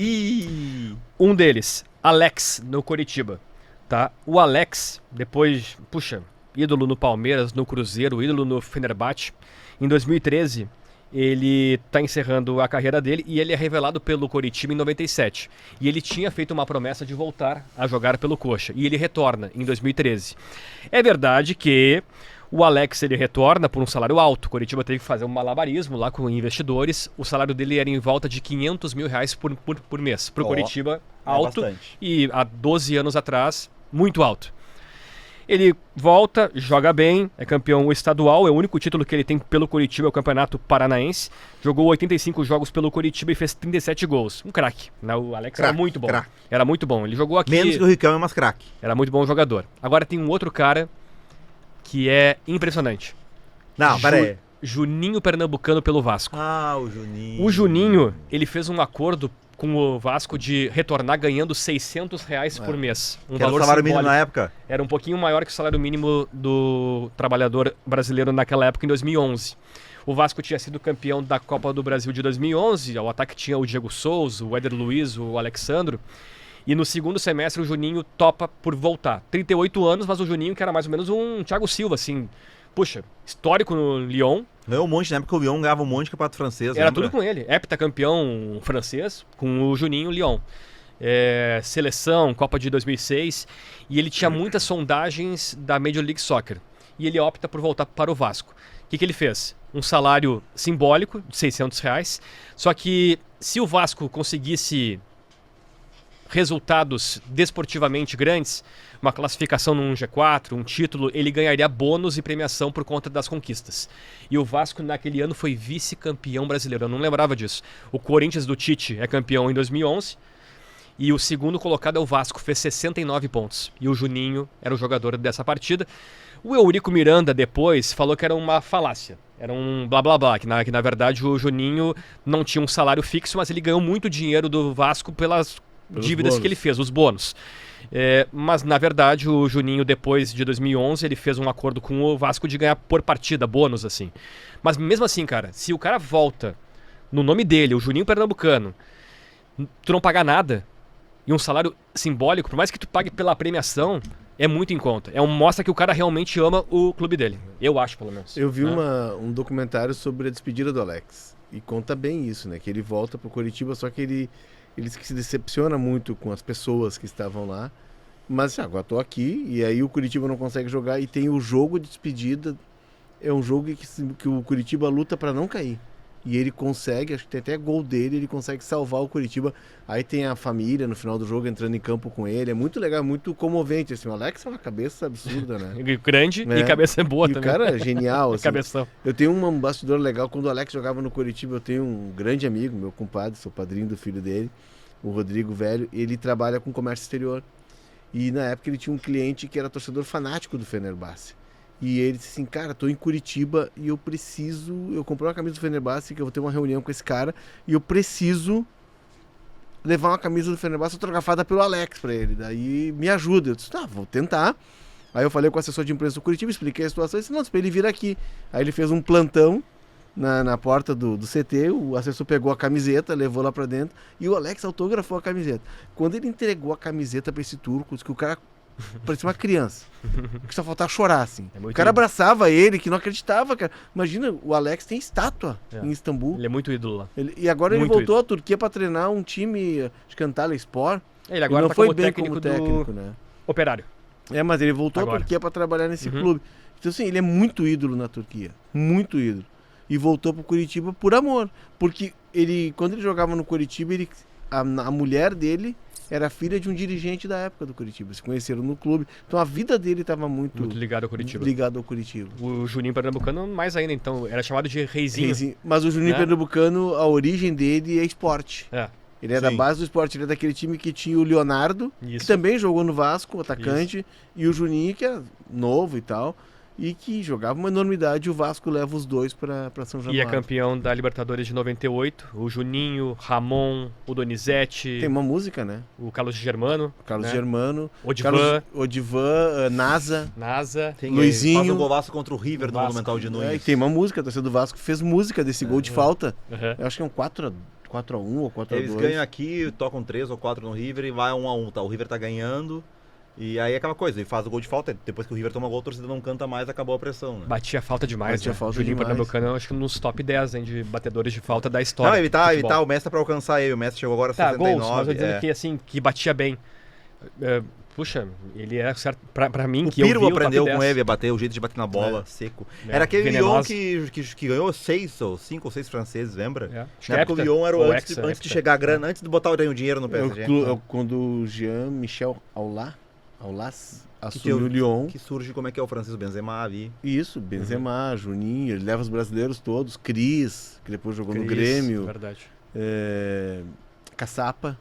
Um deles, Alex, no Coritiba, tá? O Alex, depois, ídolo no Palmeiras, no Cruzeiro, ídolo no Fenerbahçe, em 2013, ele tá encerrando a carreira dele e ele é revelado pelo Coritiba em 97. E ele tinha feito uma promessa de voltar a jogar pelo Coxa, e ele retorna em 2013. É verdade que o Alex, ele retorna por um salário alto. O Coritiba teve que fazer um malabarismo lá com investidores. O salário dele era em volta de R$500 mil por mês. Pro Coritiba, alto. Bastante. E há 12 anos atrás, muito alto. Ele volta, joga bem, é campeão estadual. É o único título que ele tem pelo Coritiba, é o Campeonato Paranaense. Jogou 85 jogos pelo Coritiba e fez 37 gols. Um craque, né? O Alex era muito bom. Craque. Era muito bom. Ele jogou aqui... Menos que o Ricão, mas craque. Era muito bom jogador. Agora tem um outro cara que é impressionante. Não, pera aí. Juninho Pernambucano pelo Vasco. O Juninho. O Juninho, ele fez um acordo com o Vasco de retornar ganhando R$600 por mês. Um Que era o valor salário mínimo simbólico. na época. Era um pouquinho maior que o salário mínimo do trabalhador brasileiro naquela época, em 2011. O Vasco tinha sido campeão da Copa do Brasil de 2011. O ataque tinha o Diego Souza, o Éder Luiz, o Alexandro. E no segundo semestre o Juninho topa por voltar. 38 anos, mas o Juninho que era mais ou menos um Thiago Silva, assim... histórico no Lyon. Ganhou um monte, na época o Lyon ganhava um monte de campeonato francês. Era lembra? tudo com ele. Heptacampeão francês, com o Juninho Lyon. Seleção, Copa de 2006. E ele tinha muitas sondagens da Major League Soccer. E ele opta por voltar para o Vasco. O que ele fez? Um salário simbólico de R$600. Só que se o Vasco conseguisse resultados desportivamente grandes, uma classificação num G4, um título, ele ganharia bônus e premiação por conta das conquistas. E o Vasco naquele ano foi vice-campeão brasileiro, eu não lembrava disso. O Corinthians do Tite é campeão em 2011 e o segundo colocado é o Vasco, fez 69 pontos. E o Juninho era o jogador dessa partida. O Eurico Miranda depois falou que era uma falácia, era um blá blá blá, que na verdade o Juninho não tinha um salário fixo, mas ele ganhou muito dinheiro do Vasco pelas dívidas bônus que ele fez, os bônus. Mas na verdade o Juninho depois de 2011 ele fez um acordo com o Vasco de ganhar por partida, bônus assim. Mas mesmo assim, cara, se o cara volta no nome dele, o Juninho Pernambucano, tu não pagar nada e um salário simbólico, por mais que tu pague pela premiação, é muito em conta. Mostra que o cara realmente ama o clube dele. Eu acho, pelo menos. Eu vi um documentário sobre a despedida do Alex. E conta bem isso, né? Que ele volta pro Coritiba, só que ele se decepciona muito com as pessoas que estavam lá. Mas agora tô aqui, e aí o Coritiba não consegue jogar, e tem o jogo de despedida. É um jogo que o Coritiba luta para não cair. E ele consegue, acho que tem até gol dele, ele consegue salvar o Coritiba. Aí tem a família no final do jogo entrando em campo com ele. É muito legal, muito comovente. Assim. O Alex é uma cabeça absurda, né? Grande e cabeça boa e também. O cara é genial. Assim. Cabeção. Eu tenho um bastidor legal. Quando o Alex jogava no Coritiba, eu tenho um grande amigo, meu compadre, sou padrinho do filho dele, o Rodrigo Velho. Ele trabalha com comércio exterior. E na época ele tinha um cliente que era torcedor fanático do Fenerbahçe. E ele disse assim, cara, tô em Curitiba e eu comprei uma camisa do Fenerbahçe, que eu vou ter uma reunião com esse cara, e eu preciso levar uma camisa do Fenerbahçe autografada pelo Alex pra ele. Daí me ajuda. Eu disse, tá, vou tentar. Aí eu falei com o assessor de imprensa do Curitiba, expliquei a situação, e disse, não, pra ele vir aqui. Aí ele fez um plantão na porta do CT, o assessor pegou a camiseta, levou lá pra dentro, e o Alex autografou a camiseta. Quando ele entregou a camiseta pra esse turco, disse que o cara parecia uma criança, que só faltava chorar, assim. O cara abraçava ele, que não acreditava, cara. Imagina, o Alex tem estátua em Istambul. Ele é muito ídolo lá. E agora ele voltou à Turquia pra treinar um time, acho que Antalyaspor. Ele agora não tá foi como bem técnico como técnico, né? Operário. Mas ele voltou Agora. à Turquia pra trabalhar nesse clube. Então, assim, ele é muito ídolo na Turquia. Muito ídolo. E voltou pro Curitiba por amor. Porque quando ele jogava no Curitiba, a mulher dele era filha de um dirigente da época do Curitiba. Se conheceram no clube. Então a vida dele estava muito ligado ao Curitiba. O Juninho Pernambucano mais ainda, então. Era chamado de Reizinho. Mas o Juninho Pernambucano, a origem dele é esporte. É. Ele é da base do esporte, ele é daquele time que tinha o Leonardo, que também jogou no Vasco, atacante, e o Juninho, que é novo e tal, e que jogava uma enormidade, e o Vasco leva os dois para São Januário. E é campeão da Libertadores de 98, o Juninho, Ramon, o Donizete... Tem uma música, né? O Carlos Germano. Germano. Odivan. Nasa. Tem, Luizinho. Faz um golaço contra o River no Monumental de Nunes. E tem uma música, a torcida do Vasco fez música desse gol de falta. Eu acho que é um 4-1 ou 4-2. Eles ganham aqui, tocam 3 ou 4 no River e vai 1-1, tá? O River tá ganhando. E aí é aquela coisa, ele faz o gol de falta, depois que o River toma gol, a torcida não canta mais, acabou a pressão, né? Batia falta demais, Juninho demais. Pernambucano, acho que nos top 10 hein, de batedores de falta da história. Não, ele tá, o Messi tá pra alcançar ele, o Messi chegou agora a 69. Gols, mas eu dizendo que, assim, que batia bem. Puxa, ele era certo, pra mim, o que Pirlo eu vi aprendeu o top com 10. ele a bater, o jeito de bater na bola, seco. Era aquele Lyon que ganhou 5 ou 6 franceses, lembra? Na época o Lyon era antes de chegar a grana, antes de botar o dinheiro no PSG. Quando o Jean-Michel Aulas assumiu o Lyon. Que surge como é que é o francês, Benzema ali. Isso, Benzema, Juninho, ele leva os brasileiros todos, Cris, que depois jogou no Grêmio. Verdade. Caçapa,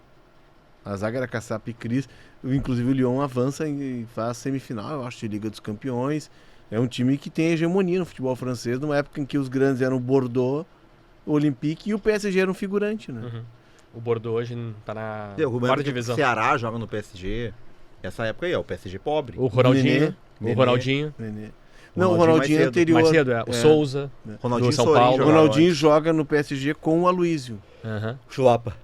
a zaga era Caçapa e Cris. Inclusive o Lyon avança e faz semifinal, eu acho, de Liga dos Campeões. É um time que tem hegemonia no futebol francês, numa época em que os grandes eram o Bordeaux, o Olympique e o PSG era um figurante, né? O Bordeaux hoje tá na quarta divisão. O Ceará joga no PSG. Essa época aí, o PSG pobre. O Ronaldinho. Nenê. O Ronaldinho. Nenê. Não, o Ronaldinho é anterior. Mais cedo, o Souza. Ronaldinho do São Paulo. O Ronaldinho joga no PSG com o Aloísio. Chulapa.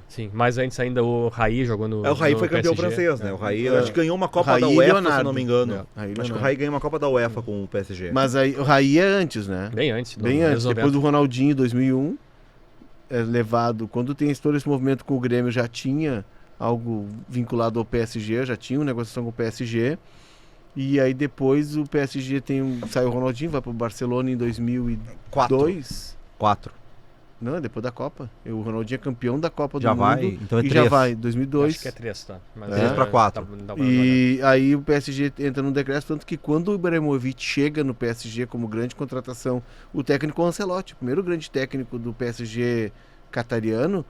Sim, mas antes ainda o Raí jogou no o Raí foi campeão francês, né? O Raí acho que ganhou uma Copa da UEFA, se não me engano. Acho que o Raí ganhou uma Copa da UEFA com o PSG. Mas aí, o Raí é antes, né? Bem antes. Depois do Ronaldinho, em 2001, levado... Quando tem todo esse movimento com o Grêmio, já tinha algo vinculado ao PSG, já tinha uma negociação com o PSG. E aí depois o PSG sai o Ronaldinho, vai pro Barcelona em 2002. 4. Não, depois da Copa. O Ronaldinho é campeão da Copa já do vai, Mundo. Então é 3. Já vai, 2002. Acho que é 3, tá? 3-4. E aí o PSG entra no decreto, tanto que quando o Ibrahimovic chega no PSG como grande contratação, o técnico é o Ancelotti, o primeiro grande técnico do PSG catariano,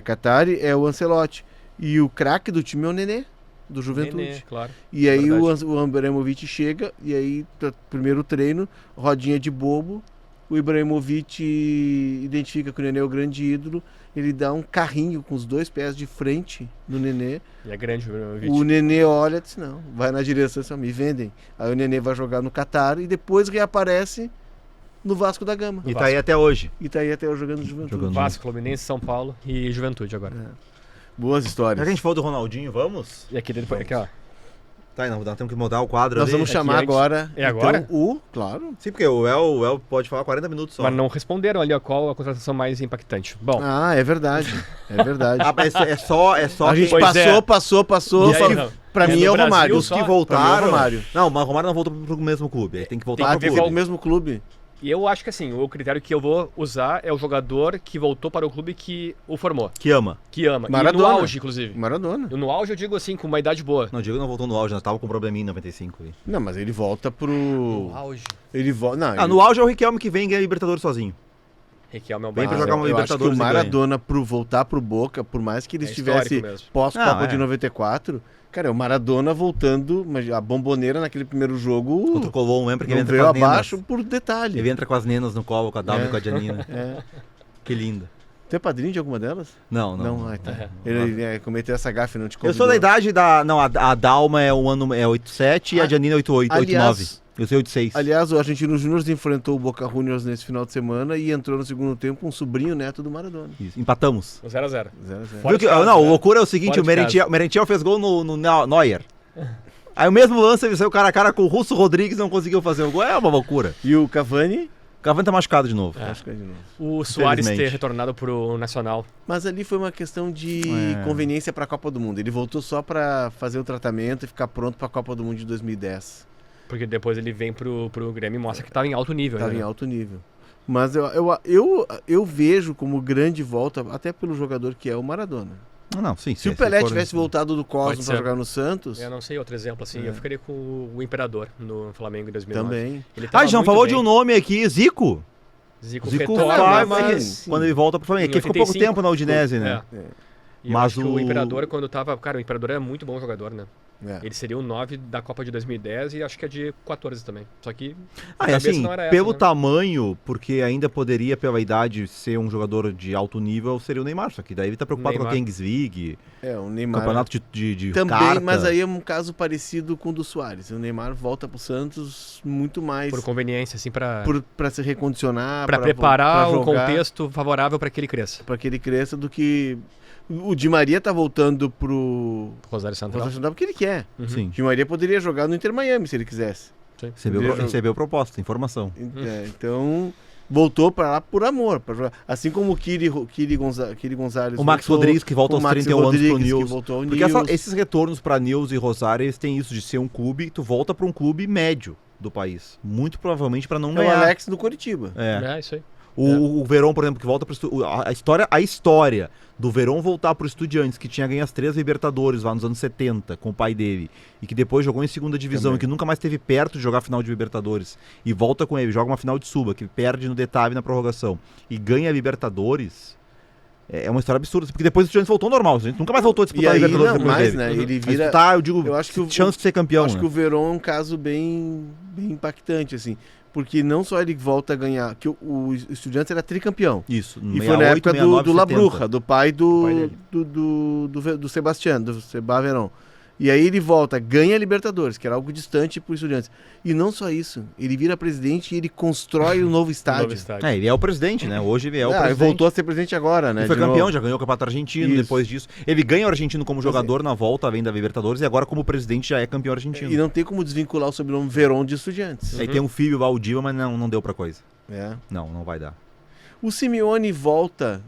Qatari, é o Ancelotti. E o craque do time é o Nenê, do Juventude. Nenê, claro. E aí o Ibrahimovic chega, e aí, primeiro treino, rodinha de bobo, o Ibrahimovic identifica que o Nenê é o grande ídolo, ele dá um carrinho com os 2 pés de frente no Nenê. E é grande o Ibrahimovic. O Nenê olha e diz, não, vai na direção assim, me vendem. Aí o Nenê vai jogar no Qatar e depois reaparece no Vasco da Gama. E tá aí até hoje. Jogando Juventude. Vasco, Fluminense, São Paulo e Juventude agora. Boas histórias. Já que a gente falou do Ronaldinho, vamos? E aqui depois, aqui ó. Tá, não, nós temos que mudar o quadro Nós ali. vamos chamar agora. É agora? Então, claro. Sim, porque o El pode falar 40 minutos só. Mas não responderam ali qual a contratação mais impactante. Bom. É verdade. É verdade. É só a gente passou. Pra mim é o Romário. Os que voltaram. Romário. Não, mas o Romário não voltou pro mesmo clube. Ele tem que voltar pro mesmo clube. E eu acho que assim, o critério que eu vou usar é o jogador que voltou para o clube que o formou. Que ama. Maradona. E no auge, inclusive. Maradona. No auge eu digo assim, com uma idade boa. Não, o Diego não voltou no auge, nós tava com probleminha em 95. Aí. Não, mas ele volta pro... No auge. Ele volta... No auge é o Riquelme que vem e ganha Libertadores sozinho. Riquelme é um Vem pra baita jogar uma exemplo. Eu acho que Libertadores o e ganha. Maradona, pro voltar pro Boca, por mais que ele É estivesse histórico mesmo. pós-Copa Não, de 94, cara, é o Maradona voltando, mas a bomboneira naquele primeiro jogo Contra o Colom, lembra que ele não entra veio com as nenas. abaixo por detalhe. Ele entra com as nenas no colo, com a Dalma e com a Janina. É. Que linda. Tu é padrinho de alguma delas? Não. Ai, tá. É. Ele cometeu essa gafe, não te Eu convidou. sou da idade da... Não, a Dalma é 87 e a Janina é 88, 89. Aliás, Eu sei 86. aliás, o Argentino Júnior enfrentou o Boca Juniors nesse final de semana e entrou no segundo tempo um sobrinho neto do Maradona. Isso, empatamos. 0x0. 0-0. Fora Viu que, de casa, não, né? o loucura é o seguinte, Fora o de casa. Merentiel fez gol no Neuer. Aí o mesmo lance, ele saiu cara a cara com o Russo Rodrigues, não conseguiu fazer o gol. É uma loucura. E o Cavani? O Cavani tá machucado de novo. Acho que é de novo. O Suárez ter Infelizmente. retornado pro Nacional. Mas ali foi uma questão de É. conveniência para a Copa do Mundo. Ele voltou só para fazer o tratamento e ficar pronto para a Copa do Mundo de 2010. Porque depois ele vem pro Grêmio e mostra que tava em alto nível. Estava né? em alto nível. Mas eu vejo como grande volta, até pelo jogador que é o Maradona. Não, sim. Se o Pelé tivesse voltado do Cosmo Pode para ser. jogar no Santos, Eu não sei outro exemplo assim. É. Eu ficaria com o Imperador no Flamengo em 2009. também. Ele Ah, tava já muito falou bem. de um nome aqui, Zico. Zico Zico retorna, vai, mas... quando ele volta pro Flamengo. Em Aqui ficou pouco 85, tempo na Udinese, né? É. É. E eu Mas acho que o o- Imperador, quando tava... Cara, o Imperador é muito bom jogador, né? É. Ele seria o 9 da Copa de 2010 e acho que é de 14 também. Só que a Ah, é cabeça assim, não era essa, pelo né? tamanho, porque ainda poderia, pela idade, ser um jogador de alto nível, seria o Neymar. Só que daí ele tá preocupado com a Neymar. Kings League, O Neymar campeonato de também, carta. mas aí é um caso parecido com o do Soares. O Neymar volta pro Santos muito mais por conveniência, assim, pra para se recondicionar, pra preparar pra o jogar, contexto favorável pra que ele cresça. para que ele cresça, do que o Di Maria tá voltando pro Rosário Central. Rosário Central porque ele quer. Uhum. Sim. O Di Maria poderia jogar no Inter Miami se ele quisesse. Recebeu proposta, informação. Então voltou para lá por amor, para jogar. Assim como o Kiri Gonzalez. O Max voltou, Rodrigues, que volta o aos Max 31 anos pro Rodrigues, que Nils. voltou ao Porque Nils. esses retornos para Nils e Rosário, eles têm isso de ser um clube, tu volta para um clube médio do país. Muito provavelmente para não É o ganhar. Alex no Coritiba. É. É, isso aí. O Verón, por exemplo, que volta para a história do Verón voltar para o Estudiantes, que tinha ganho as 3 Libertadores lá nos anos 70 com o pai dele, e que depois jogou em segunda divisão Também. e que nunca mais esteve perto de jogar final de Libertadores, e volta com ele, joga uma final de Suba, que perde no detalhe na prorrogação, e ganha a Libertadores. É uma história absurda, porque depois o Estudiantes voltou ao normal, a gente nunca mais voltou a E disputar a aí, Libertadores não, depois mais, dele. né? Uhum. Ele Mas vira. disputar, eu digo, Eu acho que chance de ser campeão. acho né? que o Verón é um caso bem impactante, assim. Porque não só ele volta a ganhar, que o Estudiantes era tricampeão. Isso, E foi na época do Labruja, do pai dele. do Sebastián, do Seba Verón. E aí ele volta, ganha a Libertadores, que era algo distante pro Estudiantes. E não só isso, ele vira presidente e ele constrói um novo estádio. Novo estádio. Ele é o presidente, né? Hoje ele é o Ele presidente. voltou a ser presidente agora, né? Ele foi de campeão, novo. já ganhou o Campeonato Argentino Isso. depois disso. Ele ganha o argentino como jogador na volta, além da Libertadores, e agora como presidente já é campeão argentino. E não tem como desvincular o sobrenome Verón de Estudiantes. Aí tem um filho, o Valdívia, mas não deu pra coisa. É. Não vai dar. O Simeone volta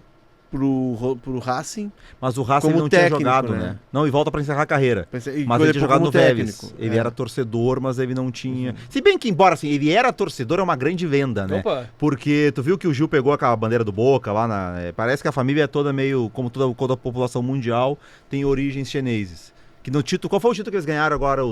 pro Racing. Mas o Racing Como não tinha técnico, jogado, né? né? Não, e volta pra encerrar a carreira. E Mas ele tinha depois jogado como no Vélez. técnico. Ele É. era torcedor, mas ele não tinha... Se bem que, embora assim, ele era torcedor, é uma grande venda, né? Opa, Porque tu viu que o Gil pegou aquela bandeira do Boca lá parece que a família é toda meio, como toda a população mundial, tem origens chineses. Que no título, qual foi o título que eles ganharam agora?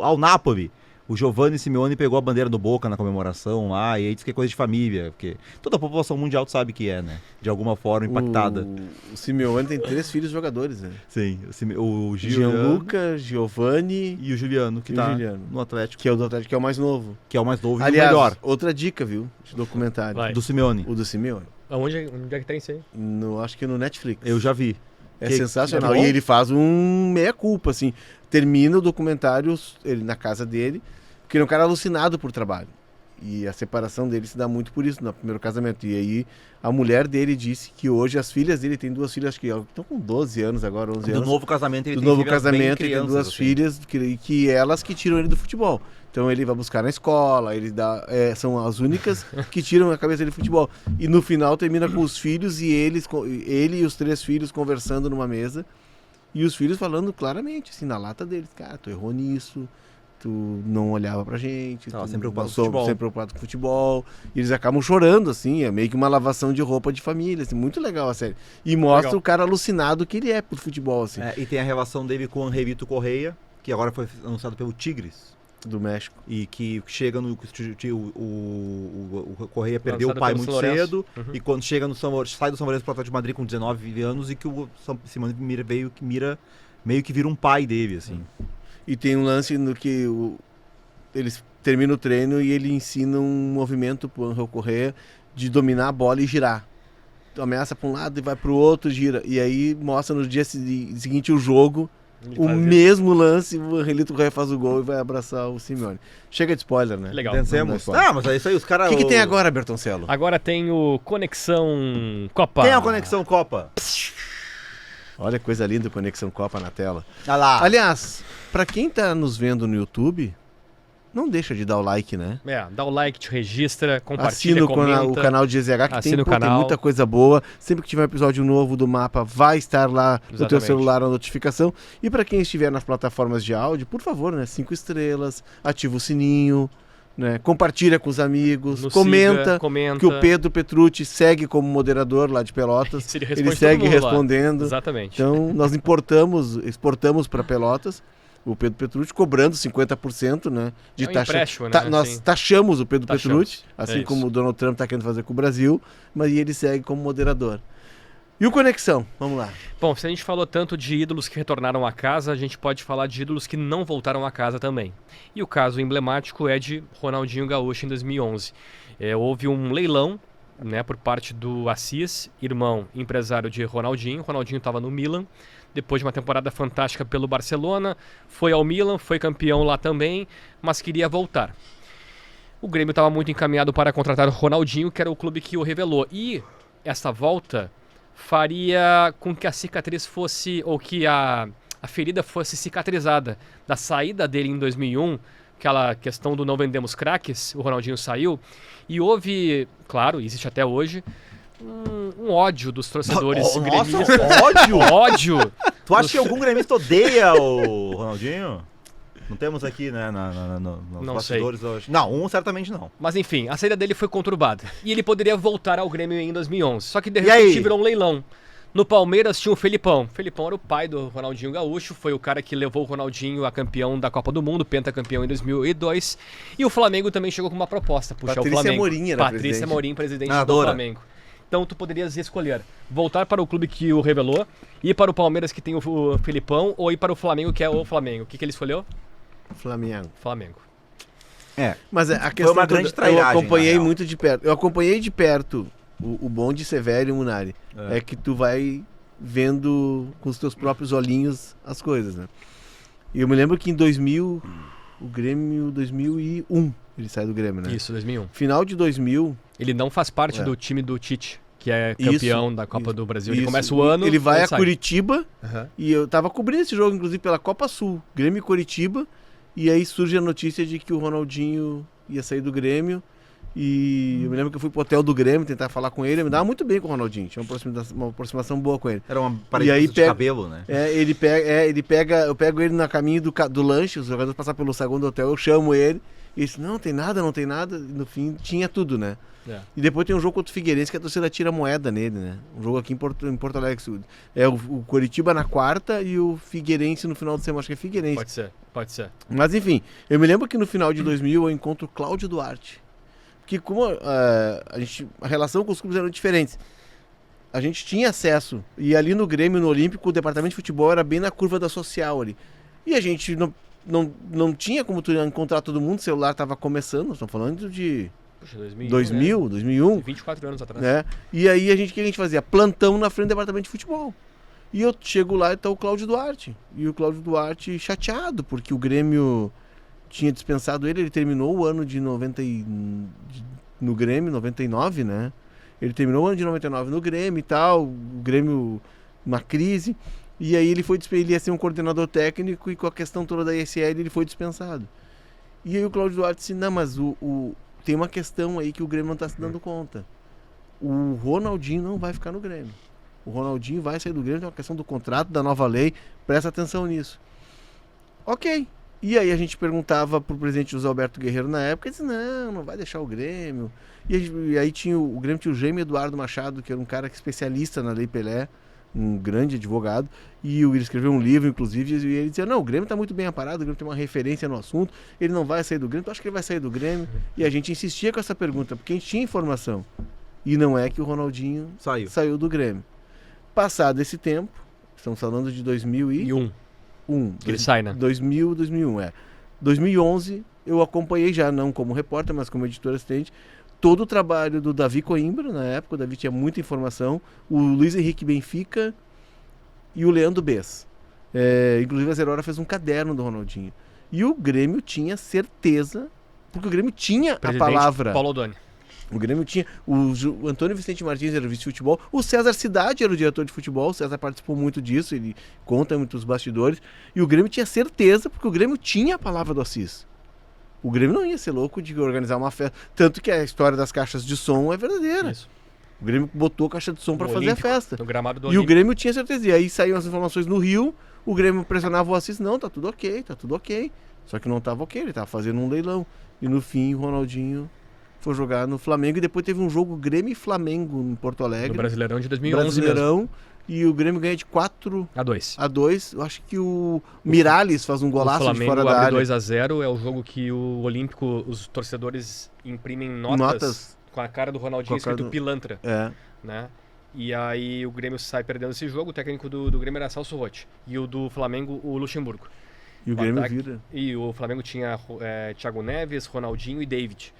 Ao Napoli. O Giovanni Simeone pegou a bandeira do Boca na comemoração lá, e aí diz que é coisa de família, porque toda a população mundial tu sabe que é, né? De alguma forma impactada. O Simeone tem 3 filhos jogadores, né? Sim, o Gianluca, Giovanni e o Juliano, que e o tá Juliano. no Atlético, Que é o do Atlético, que é o mais novo. que é o mais novo e o Aliás, melhor, outra dica, viu? De documentário. Vai. do Simeone. O do Simeone. onde é que tem isso aí? Acho que no Netflix. Eu já vi. É Que- sensacional. é bom? E ele faz um meia-culpa, assim. Termina o documentário ele na casa dele, porque ele é um cara alucinado por trabalho. E a separação dele se dá muito por isso, no primeiro casamento. E aí a mulher dele disse que hoje as filhas dele, tem 2 filhas, acho que estão com 12 anos agora, 11 Do anos. novo casamento ele Do tem novo filhas bem casamento, ele tem crianças, 2 assim. filhas, que elas que tiram ele do futebol. Então ele vai buscar na escola, ele dá, são as únicas que tiram a cabeça dele do futebol. E no final termina com os filhos e ele e os 3 filhos conversando numa mesa. E os filhos falando claramente, assim, na lata deles, cara, tu errou nisso, tu não olhava pra gente, Tava tu sempre preocupado não com futebol. sempre preocupado com futebol. E eles acabam chorando, assim, é meio que uma lavação de roupa de família, assim, muito legal a série. E mostra Legal. o cara alucinado que ele é por futebol, assim. E tem a relação dele com o Henrito Correia, que agora foi anunciado pelo Tigres. Do México. E que chega no... O Correia perdeu o Lançado pai pelo muito São Lourenço. cedo. Uhum. E quando chega no sai do São Lourenço pro Atlético de Madrid com 19 anos e que o Simone meio que vira um pai dele, assim. E tem um lance no que eles terminam o treino e ele ensina um movimento pro Angel Correia de dominar a bola e girar. Então, ameaça para um lado e vai pro outro, gira. E aí mostra no dia seguinte o jogo, o mesmo lance, o Angelito Correia faz o gol e vai abraçar o Simeone. Chega de spoiler, né? Legal. Vencemos. Vamos dar spoiler. Mas é isso aí, os caras... O que tem agora, Bertoncelo? Agora tem o Conexão Copa. Tem a Conexão Copa. Olha que coisa linda, Conexão Copa na tela. Olha lá. Aliás, para quem tá nos vendo no YouTube, não deixa de dar o like, né? Dá o like, te registra, compartilha, Assina comenta. o canal de GZH, que Assina o tem canal. muita coisa boa. Sempre que tiver um episódio novo do Mapa, vai estar lá no teu Exatamente. celular a notificação. E para quem estiver nas plataformas de áudio, por favor, né? 5 estrelas, ativa o sininho, né? Compartilha com os amigos, Nos comenta, siga, comenta. que o Pedro Petrucci segue como moderador lá de Pelotas. Ele responde Ele segue todo mundo lá. respondendo. Exatamente. Então, nós exportamos para Pelotas o Pedro Petrucci, cobrando 50%, né? De É um empréstimo, né? Nós Assim. taxamos o Pedro Taxamos. Petrucci, assim É como isso. o Donald Trump está querendo fazer com o Brasil, mas ele segue como moderador. E o Conexão? Vamos lá. Bom, se a gente falou tanto de ídolos que retornaram à casa, a gente pode falar de ídolos que não voltaram à casa também. E o caso emblemático é de Ronaldinho Gaúcho em 2011. Houve um leilão, né, por parte do Assis, irmão empresário de Ronaldinho. Ronaldinho estava no Milan, depois de uma temporada fantástica pelo Barcelona, foi ao Milan, foi campeão lá também, mas queria voltar. O Grêmio estava muito encaminhado para contratar o Ronaldinho, que era o clube que o revelou. E essa volta faria com que a cicatriz fosse, ou que a ferida fosse cicatrizada. Da saída dele em 2001, aquela questão do não vendemos craques, o Ronaldinho saiu, e houve, claro, existe até hoje, um ódio dos torcedores gremistas. Ódio! Ódio! Tu acha que algum gremista odeia o Ronaldinho? Não temos aqui, né, nos Não bastidores hoje. Não, certamente não. Mas enfim, a saída dele foi conturbada. E ele poderia voltar ao Grêmio em 2011. Só que de E aí? repente virou um leilão. No Palmeiras tinha o Felipão. O Felipão era o pai do Ronaldinho Gaúcho, foi o cara que levou o Ronaldinho a campeão da Copa do Mundo, pentacampeão em 2002. E o Flamengo também chegou com uma proposta, puxar o Patrícia Flamengo. Amorim era Patrícia presidente. Amorim, presidente do Nadadora. Flamengo. Então tu poderias escolher voltar para o clube que o revelou, ir para o Palmeiras que tem o Felipão, ou ir para o Flamengo que é o Flamengo. O que ele escolheu? Flamengo. Flamengo. Mas a questão uma grande eu trairagem, acompanhei na real. muito de perto. Eu acompanhei de perto o bom de Severo e Munari. É que tu vai vendo com os teus próprios olhinhos as coisas, né? E eu me lembro que em 2000, o Grêmio, 2001, ele sai do Grêmio, né? Isso, 2001. Final de 2000, Ele não faz parte É. do time do Tite, que é campeão Isso, da Copa isso, do Brasil. Ele isso. começa o ano. Ele vai a sai. Curitiba, e eu tava cobrindo esse jogo, inclusive, pela Copa Sul, Grêmio e Curitiba, e aí surge a notícia de que o Ronaldinho ia sair do Grêmio, e eu me lembro que eu fui pro hotel do Grêmio tentar falar com ele, eu me dava muito bem com o Ronaldinho, tinha uma aproximação boa com ele. Era uma E parede aí de pega- cabelo, né? Eu pego ele no caminho do lanche, os jogadores passam pelo saguão do hotel, eu chamo ele, e ele disse, não tem nada, e no fim tinha tudo, né? É. E depois tem um jogo contra o Figueirense que a torcida tira moeda nele, né? Um jogo aqui em Porto Alegre Sul. É o Coritiba na quarta e o Figueirense no final de semana, acho que é Figueirense. Pode ser. Mas enfim, eu me lembro que no final de 2000 eu encontro o Cláudio Duarte. Porque como a relação com os clubes eram diferentes, a gente tinha acesso, e ali no Grêmio, no Olímpico, o departamento de futebol era bem na curva da social ali. E a gente não tinha como tu encontrar todo mundo, o celular estava começando, nós estamos falando de Puxa, 2001. 2000, 2001, 24 anos atrás. né? E aí o que a gente fazia? Plantão na frente do departamento de futebol. E eu chego lá e tá o Cláudio Duarte. E o Cláudio Duarte chateado, porque o Grêmio tinha dispensado ele terminou o ano de 90 no Grêmio, 99, né? Ele terminou o ano de 99 no Grêmio e tal, o Grêmio uma crise, e aí ele ia ser um coordenador técnico e com a questão toda da ESL ele foi dispensado. E aí o Cláudio Duarte disse, não, mas tem uma questão aí que o Grêmio não está se dando conta. O Ronaldinho não vai ficar no Grêmio. O Ronaldinho vai sair do Grêmio, tem uma questão do contrato, da nova lei, presta atenção nisso. Ok. E aí a gente perguntava pro presidente José Alberto Guerreiro na época, ele disse, não vai deixar o Grêmio. E aí o Grêmio tinha o Jaime Eduardo Machado, que era um cara especialista na Lei Pelé, um grande advogado, e ele escreveu um livro, inclusive, e ele dizia, não, o Grêmio está muito bem aparado, o Grêmio tem uma referência no assunto, ele não vai sair do Grêmio, tu acha que ele vai sair do Grêmio? E a gente insistia com essa pergunta, porque a gente tinha informação. E não é que o Ronaldinho saiu do Grêmio. Passado esse tempo, estamos falando de 2001. Que ele sai, né? 2001, 2011, eu acompanhei já, não como repórter, mas como editor assistente, todo o trabalho do Davi Coimbra, na época, o Davi tinha muita informação, o Luiz Henrique Benfica e o Leandro Bess. Inclusive a Zero Hora fez um caderno do Ronaldinho. E o Grêmio tinha certeza, porque o Grêmio tinha Presidente a palavra. Paulo Odoni. O Grêmio tinha. O Antônio Vicente Martins era o vice de futebol. O César Cidade era o diretor de futebol. O César participou muito disso. Ele conta muitos bastidores. E o Grêmio tinha certeza, porque o Grêmio tinha a palavra do Assis. O Grêmio não ia ser louco de organizar uma festa. Tanto que a história das caixas de som é verdadeira. Isso. O Grêmio botou caixa de som para fazer a festa. No gramado do E o Olímpico. Grêmio tinha certeza. E aí saíram as informações no Rio. O Grêmio pressionava o Assis. Não, tá tudo ok, tá tudo ok. Só que não tava ok. Ele tava fazendo um leilão. E no fim, o Ronaldinho foi jogar no Flamengo e depois teve um jogo Grêmio e Flamengo em Porto Alegre. No Brasileirão de 2011 Brasileirão, mesmo. e o Grêmio ganha de 4-2. A 2. Eu acho que o Miralles faz um O golaço de Flamengo fora da abre área. 2-0, é o jogo que o Olímpico, os torcedores imprimem notas com a cara do Ronaldinho Com a cara escrito do- pilantra, né? E aí o Grêmio sai perdendo esse jogo, o técnico do Grêmio era Celso Roth. E o do Flamengo, o Luxemburgo. E o Grêmio ataque. vira. E o Flamengo tinha Thiago Neves, Ronaldinho e David.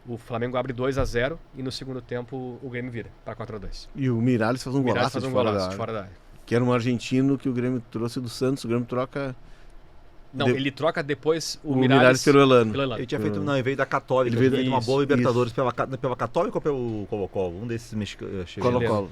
O Flamengo abre 2-0 e no segundo tempo o Grêmio vira para 4-2. E o Miralles faz um O Miralles golaço faz de um fora da golaço área. de fora da área. Que era um argentino que o Grêmio trouxe do Santos. O Grêmio troca Não, ele troca depois o o Miralles pelo Elano. pelo Elano. Ele tinha feito, não, ele veio da Católica, Ele ele veio fez uma isso, boa Libertadores pela Católica ou pelo Colo-Colo? Um desses mexicanos. Colo-Colo.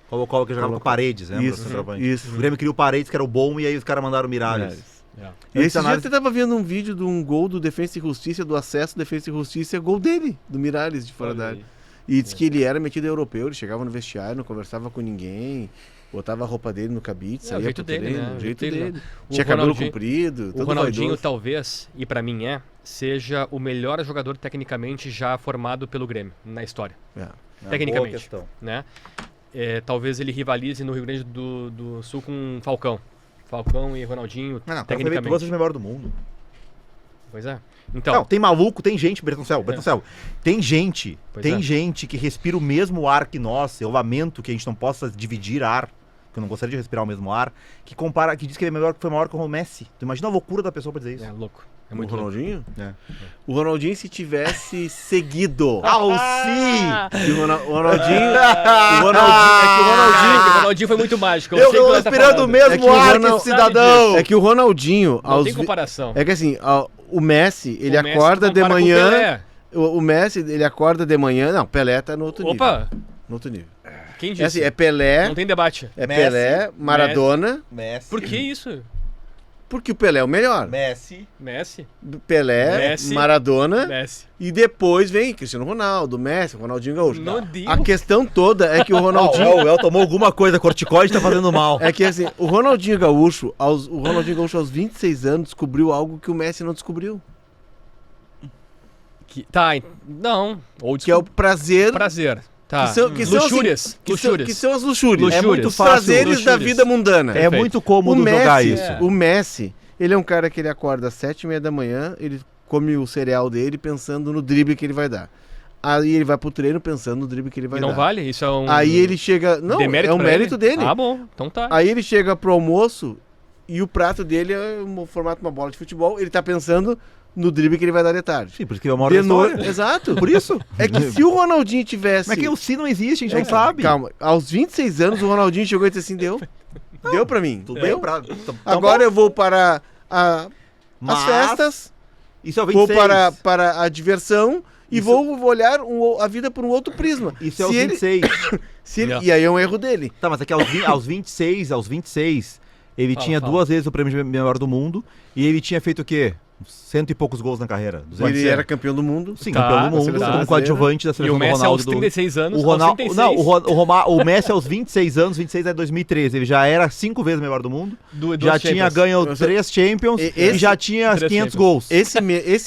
Colo-Colo que jogava com Colo-Colo. Paredes, né? Isso, isso. O Grêmio criou o Paredes, que era o bom, e aí os caras mandaram o Miralles. É. E esse dia análise- eu tava vendo um vídeo de um gol do Defensa e Justiça, do acesso Defensa e Justiça, gol dele, do Miralles de fora da área. E disse que ele era metido europeu, ele chegava no vestiário, não conversava com ninguém, botava a roupa dele no cabide, É, o saía jeito pro dele, treino, né? o jeito dele, dele. né? Tinha O cabelo Ronaldinho- comprido, O todo Ronaldinho vaidoso. talvez, e pra mim seja o melhor jogador tecnicamente já formado pelo Grêmio na história, É. tecnicamente. Boa questão. né? Talvez ele rivalize no Rio Grande do Sul com Falcão. Falcão e Ronaldinho, Não, tecnicamente. você é o melhor do mundo. Pois é. Então, Não, tem maluco, tem gente, Bertoncel, tem gente, Pois tem é. gente que respira o mesmo ar que nós. Eu lamento que a gente não possa dividir ar, que eu não gostaria de respirar o mesmo ar, que compara, que diz que ele é melhor, que foi maior que o Messi. Tu imagina a loucura da pessoa pra dizer isso. é louco. É O muito louco. Ronaldinho? É. O Ronaldinho, se tivesse seguido. Alci! E o Ronaldinho. É que o Ronaldinho. O Ronaldinho foi muito mágico. Eu sei o que tô você tá respirando o falando. mesmo É que o ar que Ronald- esse cidadão! É que o Ronaldinho. Não tem comparação. É que assim, o Messi, ele O Messi acorda de compara com o manhã. Pelé. O Messi, ele acorda de manhã. Não, Pelé tá no outro nível. Opa, No outro nível. quem É disse? assim, é Pelé. Não tem debate. É Messi, Pelé, Maradona. Messi. Por que isso? Porque o Pelé é o melhor. Messi. Messi? Pelé, Messi. Maradona. Messi. E depois vem Cristiano Ronaldo, Messi, Ronaldinho Gaúcho. Meu Deus. A questão toda é que o O Ronaldinho. El tomou alguma coisa, corticoide tá fazendo mal. É que assim, o Ronaldinho Gaúcho, aos 26 anos, descobriu algo que o Messi não descobriu. Não. Ou Que é o prazer. prazer. Tá. que são, Luxúrias. assim, que Luxúrias. são as luxúrias. É muito Os fácil, prazeres da luxúrias. vida mundana. É Perfeito. muito cômodo jogar isso. É. O Messi, ele é um cara que ele acorda às 7h30 da manhã, ele come o cereal dele pensando no drible que ele vai dar. Aí ele vai pro treino pensando no drible que ele vai E não dar. vale? Isso é um. Aí ele chega. Não, demérito é um pra mérito ele? dele. Ah, bom. Então tá. Aí ele chega pro almoço e o prato dele é o formato de uma bola de futebol. Ele tá pensando no drible que ele vai dar de tarde. Sim, por isso que é o maior da De noite. história. Exato. Por isso. É que se o Ronaldinho tivesse. Mas é que o Si não existe, a gente É não que- sabe. Calma, aos 26 anos o Ronaldinho chegou e disse assim: deu. Deu pra mim. Tudo Deu. bem pra... Agora eu vou para as Mas festas, Isso é o vou 26. para a diversão e Isso- vou olhar a vida por um outro prisma. Isso é Se os ele- 26. Não. E aí é um erro dele. Tá, mas é que aos 26, ele Fala, tinha fala. 2 vezes o prêmio de melhor do mundo e ele tinha feito o quê? 100 e poucos gols na carreira. 200. Ele era campeão do mundo. Sim, Tá, campeão do da mundo, seleção como brasileira. coadjuvante da E seleção o do Messi Ronaldo. aos 36 anos. O Ronaldo, aos 36, não, o Messi aos 26 anos, 26 é 2013, ele já era 5 vezes melhor do mundo, já tinha ganho Eu- 3 Champions E- e esse- já tinha 3 500 Champions. gols. Esse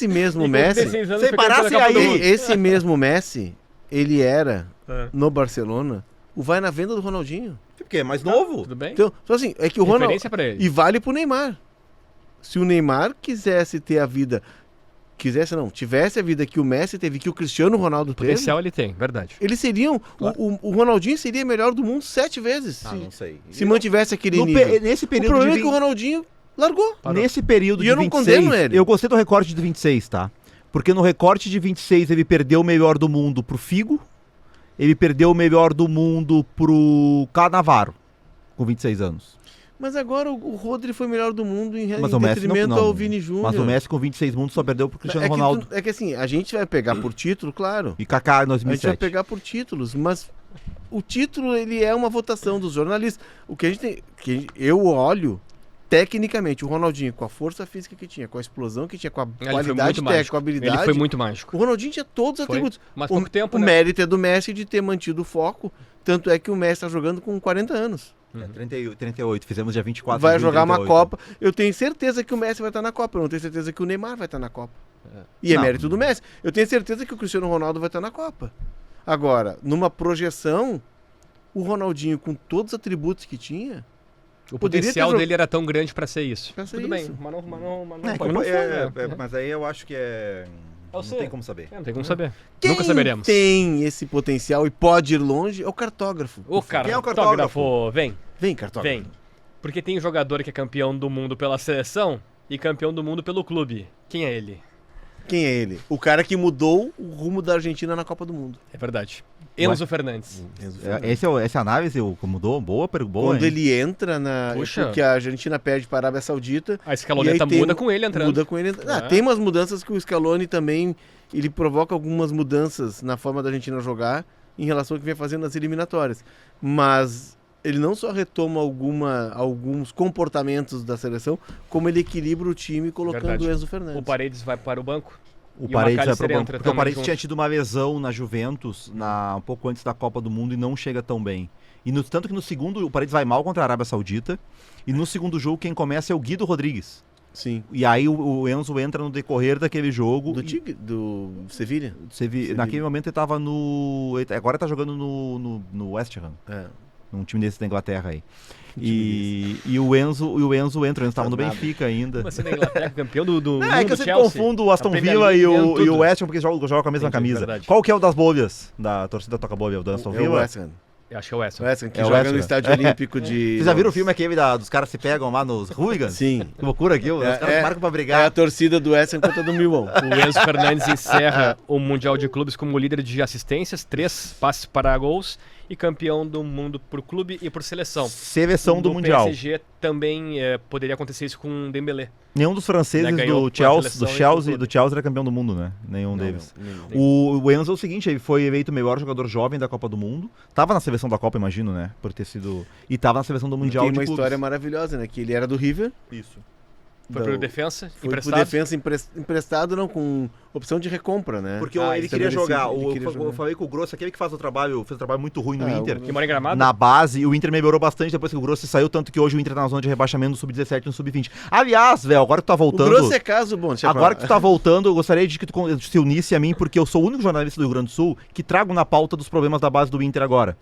mesmo Messi, Sem parar, sem aí. esse mesmo Messi, ele era É. no Barcelona o vai na venda do Ronaldinho. Porque é mais novo. Tudo bem? Então, assim, é que o Ronaldo... Referência pra ele. E vale pro Neymar. Se o Neymar quisesse ter a vida... tivesse a vida que o Messi teve, que o Cristiano Ronaldo teve, Potencial ele tem, verdade. eles seriam... Claro. O Ronaldinho seria melhor do mundo 7 vezes. Não sei. Se mantivesse aquele No nível. nesse O período problema de é que o Ronaldinho largou. Parou. Nesse período E de eu não 26, condeno ele. eu gostei do recorte de 26, tá? Porque no recorte de 26 ele perdeu o melhor do mundo pro Figo, ele perdeu o melhor do mundo pro Cannavaro, com 26 anos. Mas agora o Rodri foi o melhor do mundo em Mas o Messi detrimento não, ao Vini Júnior. Mas o Messi com 26 mundos só perdeu pro Cristiano é que, Ronaldo é que assim, a gente vai pegar por título, claro. e Kaká em A gente vai 2007. pegar por títulos, mas o título ele é uma votação dos jornalistas. O que a gente tem, eu olho tecnicamente o Ronaldinho com a força física que tinha, com a explosão que tinha, com a Ele foi qualidade muito técnica, mágico. com a habilidade. Ele foi muito mágico. O Ronaldinho tinha todos os Foi, atributos. mas pouco tempo, o né? mérito é do Messi de ter mantido o foco, tanto é que o Messi está jogando com 40 anos. 38, fizemos dia 24 Vai de julho, jogar uma 38. Copa. Eu tenho certeza que o Messi vai estar na Copa. Eu não tenho certeza que o Neymar vai estar na Copa. E é Não. mérito do Messi. Eu tenho certeza que o Cristiano Ronaldo vai estar na Copa. Agora, numa projeção, o Ronaldinho, com todos os atributos que tinha, O poderia potencial ter dele era tão grande pra ser isso. Pra ser Tudo bem, isso. mas não É, pode. Não foi, né? mas aí eu acho que é... Eu Não sei. tem como saber. Não tem como saber. quem Nunca saberemos. tem esse potencial e pode ir longe é o cartógrafo. O Quem é o cartógrafo, vem, Vem, cartógrafo. vem. Porque tem jogador que é campeão do mundo pela seleção e campeão do mundo pelo clube. Quem é ele? Quem é ele? O cara que mudou o rumo da Argentina na Copa do Mundo. É verdade. Enzo Fernandes. Essa análise mudou? Boa, boa. Quando hein? ele entra na... Puxa. Porque a Argentina perde para a Arábia Saudita. A escaloneta E aí tem- muda com ele entrando. Muda com ele. Tem umas mudanças que o Scaloni também, ele provoca algumas mudanças na forma da Argentina jogar em relação ao que vem fazendo nas eliminatórias. Mas ele não só retoma alguns comportamentos da seleção, como ele equilibra o time colocando Verdade. o Enzo Fernandes. O Paredes vai para o banco. O E o Paredes vai McAllister pro banco, entra porque o também Paredes junto. tinha tido uma lesão na Juventus um pouco antes da Copa do Mundo e não chega tão bem. E tanto que no segundo, o Paredes vai mal contra a Arábia Saudita, e no segundo jogo quem começa é o Guido Rodrigues. Sim. E aí o Enzo entra no decorrer daquele jogo. Do e Tigre, do Sevilha? naquele momento ele tava agora tá jogando no West Ham, É. num time desse da Inglaterra aí. E o Enzo entra, o Enzo tava no Nada. Benfica ainda. Você na Inglaterra, campeão do mundo, É que eu sempre Chelsea. confundo o Aston A Premier Villa League, e ganhando o tudo. West Ham porque jogam com a mesma Entendi, camisa. verdade. Qual que é o das bolhas da torcida Toca Bolha? O do Aston É o Villa? West Ham. Eu acho que é o West. O West Ham, que É o joga West no Ham. Estádio Olímpico de... Vocês já viram o filme aquele dos caras se pegam lá nos hooligans? Sim. Que loucura aqui, os caras marcam pra É a brigar. torcida do West Ham contra a do Milão. O Enzo Fernandes encerra o Mundial de Clubes como líder de assistências, 3 passes para gols e campeão do mundo por clube e por seleção. Seleção do No Mundial. PSG também poderia acontecer isso com o Dembélé. Nenhum dos franceses Né, ganhou do com a Chelsea, seleção e com o do Chelsea era campeão do mundo, né? Nenhum deles. Não. O Enzo é o seguinte, ele foi eleito o melhor jogador jovem da Copa do Mundo. Tava na seleção da Copa, imagino, né? Por ter sido... E tava na seleção do Mundial Tem de uma clubes. história maravilhosa, né? Que ele era do River. Isso. Foi pro defensa, Foi emprestado. pro defensa emprestado, não, com opção de recompra, né? Porque ele isso é queria merecido, jogar. ele queria Eu jogar. falei com o Grosso, aquele que fez um trabalho muito ruim no Inter. Que mora em Gramado. Na base, e o Inter melhorou bastante depois que o Grosso saiu, tanto que hoje o Inter tá na zona de rebaixamento no Sub-17 e no Sub-20. Aliás, velho, agora que tu tá O voltando... Grosso é caso bom, deixa eu Agora falar. que tu tá voltando, eu gostaria de que tu se unisse a mim, porque eu sou o único jornalista do Rio Grande do Sul que trago na pauta dos problemas da base do Inter agora.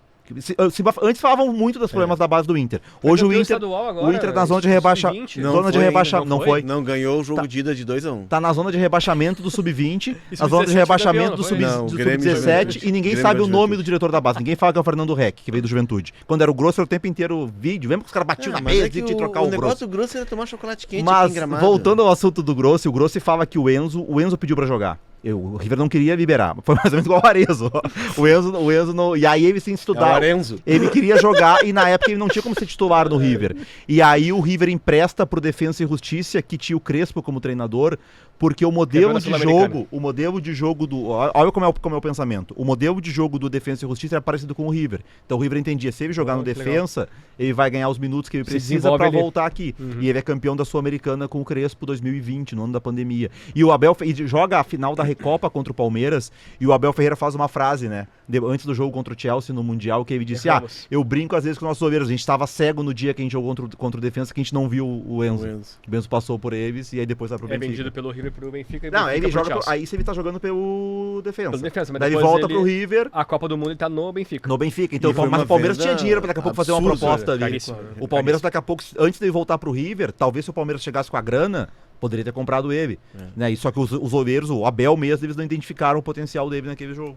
Antes falavam muito dos problemas da base do Inter. Hoje o campeão Inter, estadual agora, o Inter na zona de isso, rebaixamento. sub-20. Não Zona de foi rebaixamento. ainda, Não foi? Não ganhou o jogo de ida de 2-1. Tá na zona de rebaixamento do Sub-20, E na zona de sub-17 rebaixamento do campeão, não Sub-17 foi? Não, o Grêmio Sub-17 e ninguém Grêmio sabe o Juventude. nome do diretor da base. Ninguém fala que é o Fernando Reck, que veio do Juventude. Quando era o Grosso, era o tempo inteiro vídeo. Lembra que os caras batiam na mas mesa é que e tinha que trocar o negócio Grosso. do Grosso era tomar chocolate quente aqui Mas, em Gramado. voltando ao assunto do Grosso, o Grosso fala que o Enzo pediu pra jogar. O River não queria liberar. Foi mais ou menos igual o Arezzo. O Enzo não... E aí ele sem É o estudar. Arenzo. Ele queria jogar e na época ele não tinha como ser titular no River. E aí o River empresta pro Defensa e Justiça, que tinha o Crespo como treinador, porque o modelo de jogo do... Olha como é o pensamento. O modelo de jogo do Defensa e Justiça era parecido com o River. Então o River entendia, se ele jogar no que Defensa, ele vai ganhar os minutos que ele Se precisa desenvolve pra ali. voltar aqui. E ele é campeão da Sul-Americana com o Crespo 2020, no ano da pandemia. E o Abel joga a final da Recopa contra o Palmeiras, e o Abel Ferreira faz uma frase, né? antes do jogo contra o Chelsea no Mundial, que ele disse, Erramos. eu brinco às vezes com nossos oveiros, a gente tava cego no dia que a gente jogou contra o Defensa, que a gente não viu o Enzo. O Enzo passou por eles e aí depois vai pro É Benfica. vendido pelo River pro Benfica e Não, Benfica aí ele pro joga. Chelsea. Aí ele tá jogando pelo Defensa. Pelo Defensa, mas Daí ele depois volta pro River, A Copa do Mundo ele tá no Benfica. no Benfica. Então, E foi mas uma o Palmeiras venda tinha dinheiro pra daqui a pouco fazer uma absurda, proposta ali. caríssimo. O Palmeiras daqui a pouco, antes de ele voltar pro River, talvez se o Palmeiras chegasse com a grana, poderia ter comprado ele. Né? E só que os oveiros, o Abel mesmo, eles não identificaram o potencial dele naquele jogo.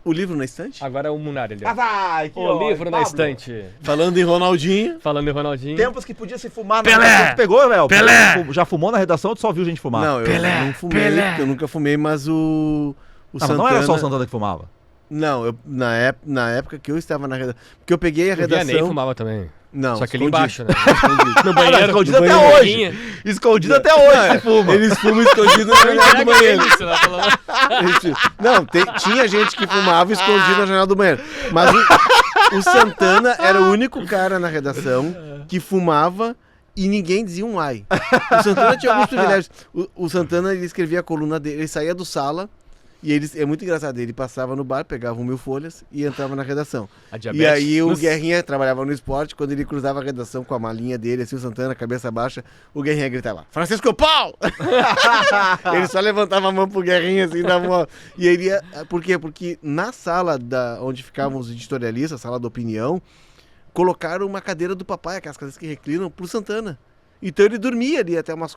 O livro na estante? Agora é o Munari ali. ó. Vai! O livro na estante. Falando em Ronaldinho. Falando em Ronaldinho. Tempos que podia se fumar Pelé! na redação. Tu pegou, Léo? Pelé! Já fumou na redação ou tu só viu gente fumar? Não, eu não fumei, porque eu nunca fumei, mas o Mas Santana... não era só o Santana que fumava. Não, na época que eu estava na redação... Porque eu peguei a O Vianney redação... fumava também. Não, Só que ali escondido. embaixo, né? Escondido. No banheiro. escondido no até banheiro, hoje. boquinha. Escondido até hoje, se fuma. Eles fumam escondido na janela do banheiro. Isso, né? Não, tinha gente que fumava escondido na janela do banheiro. Mas o Santana era o único cara na redação que fumava e ninguém dizia um ai. O Santana tinha alguns privilégios. O Santana, ele escrevia a coluna dele, ele saía do sala e é muito engraçado, ele passava no bar, pegava 1.000 folhas e entrava na redação. A E diabetes. aí o Guerrinha trabalhava no esporte, quando ele cruzava a redação com a malinha dele, assim, o Santana, cabeça baixa, o Guerrinha gritava, Francisco Pau! Ele só levantava a mão pro Guerrinha, assim, dava uma... E ele ia... Por quê? Porque na sala onde ficavam os editorialistas, sala da opinião, colocaram uma cadeira do papai, aquelas cadeiras que reclinam, pro Santana. Então ele dormia ali até umas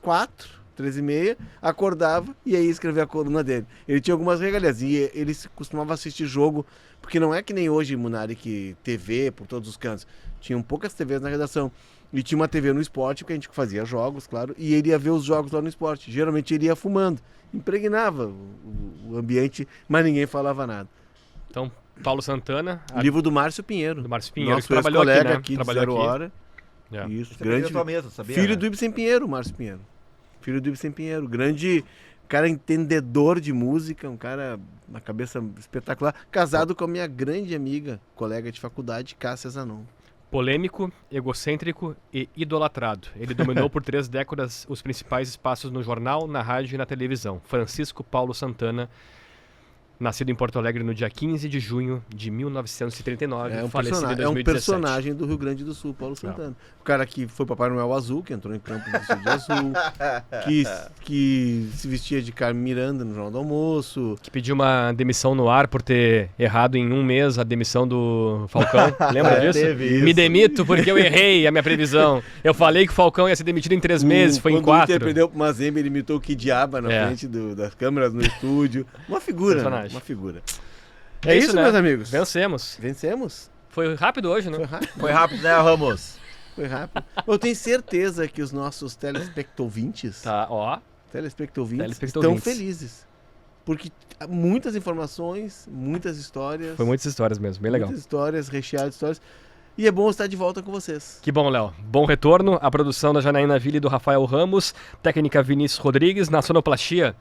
3h30, acordava e aí escrevia a coluna dele. Ele tinha algumas regalias e ele costumava assistir jogo, porque não é que nem hoje, Munari, que TV por todos os cantos. Tinham poucas TVs na redação. E tinha uma TV no esporte, porque a gente fazia jogos, claro, e ele ia ver os jogos lá no esporte. Geralmente ele ia fumando, impregnava o ambiente, mas ninguém falava nada. Então, Paulo Santana, Livro do Márcio Pinheiro. do Márcio Pinheiro, Nosso que trabalhou aqui, ex-colega né? aqui de Trabalhou Zero aqui. Hora. É. Isso, Você grande... grande tua mesa, sabia? filho do Ibsen Pinheiro, Márcio Pinheiro. Filho do Ibsen Pinheiro, grande cara entendedor de música, um cara, uma cabeça espetacular, casado com a minha grande amiga, colega de faculdade, Cássia Zanon. Polêmico, egocêntrico e idolatrado. Ele dominou por 3 décadas os principais espaços no jornal, na rádio e na televisão. Francisco Paulo Santana, nascido em Porto Alegre no dia 15 de junho de 1939, falecido em 2017. Personagem do Rio Grande do Sul, Paulo Santana. O cara que foi Papai Noel azul, que entrou em campo vestido de azul, que se vestia de Carmen Miranda no Jornal do Almoço. Que pediu uma demissão no ar por ter errado em um mês a demissão do Falcão. Lembra disso? Teve isso. Me demito porque eu errei a minha previsão. Eu falei que o Falcão ia ser demitido em 3 meses, foi em Quando o Inter 4. perdeu pro Mazembe, ele imitou o Kidiaba na frente das câmeras no estúdio. Uma figura, Personagem. uma figura. É isso, né? meus amigos. Vencemos. Vencemos? Foi rápido hoje, né? Foi rápido. Foi rápido, né, Ramos? Foi rápido. Eu tenho certeza que os nossos telespectovintes, Tá, ó. telespectovintes estão Telespectovintes. felizes. Porque muitas informações, muitas histórias. Foi muitas histórias mesmo, bem legal. Muitas histórias, recheadas de histórias. E é bom estar de volta com vocês. Que bom, Léo. Bom retorno. A produção da Janaína Ville e do Rafael Ramos. Técnica Vinícius Rodrigues. Na sonoplastia,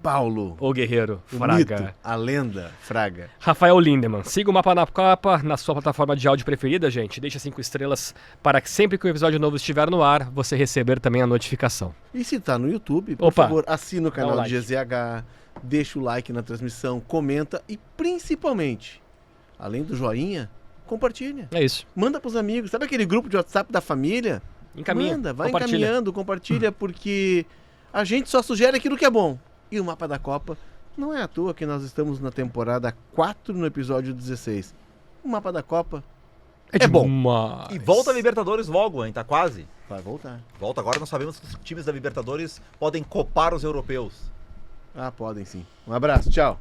Paulo, o guerreiro o Fraga. mito, a lenda, Fraga. Rafael Lindemann. Siga o Mapa na Copa na sua plataforma de áudio preferida, gente. Deixa 5 estrelas para que sempre que um episódio novo estiver no ar, você receber também a notificação. E se tá no YouTube, por Opa, favor, assina o canal dá um do GZH, deixa o like na transmissão, comenta e principalmente, além do joinha, compartilha. É isso. Manda pros amigos. Sabe aquele grupo de WhatsApp da família? Encaminha. Manda, vai compartilha. encaminhando, compartilha, porque a gente só sugere aquilo que é bom. E o Mapa da Copa não é à toa que nós estamos na temporada 4 no episódio 16. O Mapa da Copa é bom. demais. E volta a Libertadores logo, hein? Tá quase. Vai voltar. Volta agora, nós sabemos que os times da Libertadores podem copar os europeus. Ah, podem sim. Um abraço, tchau.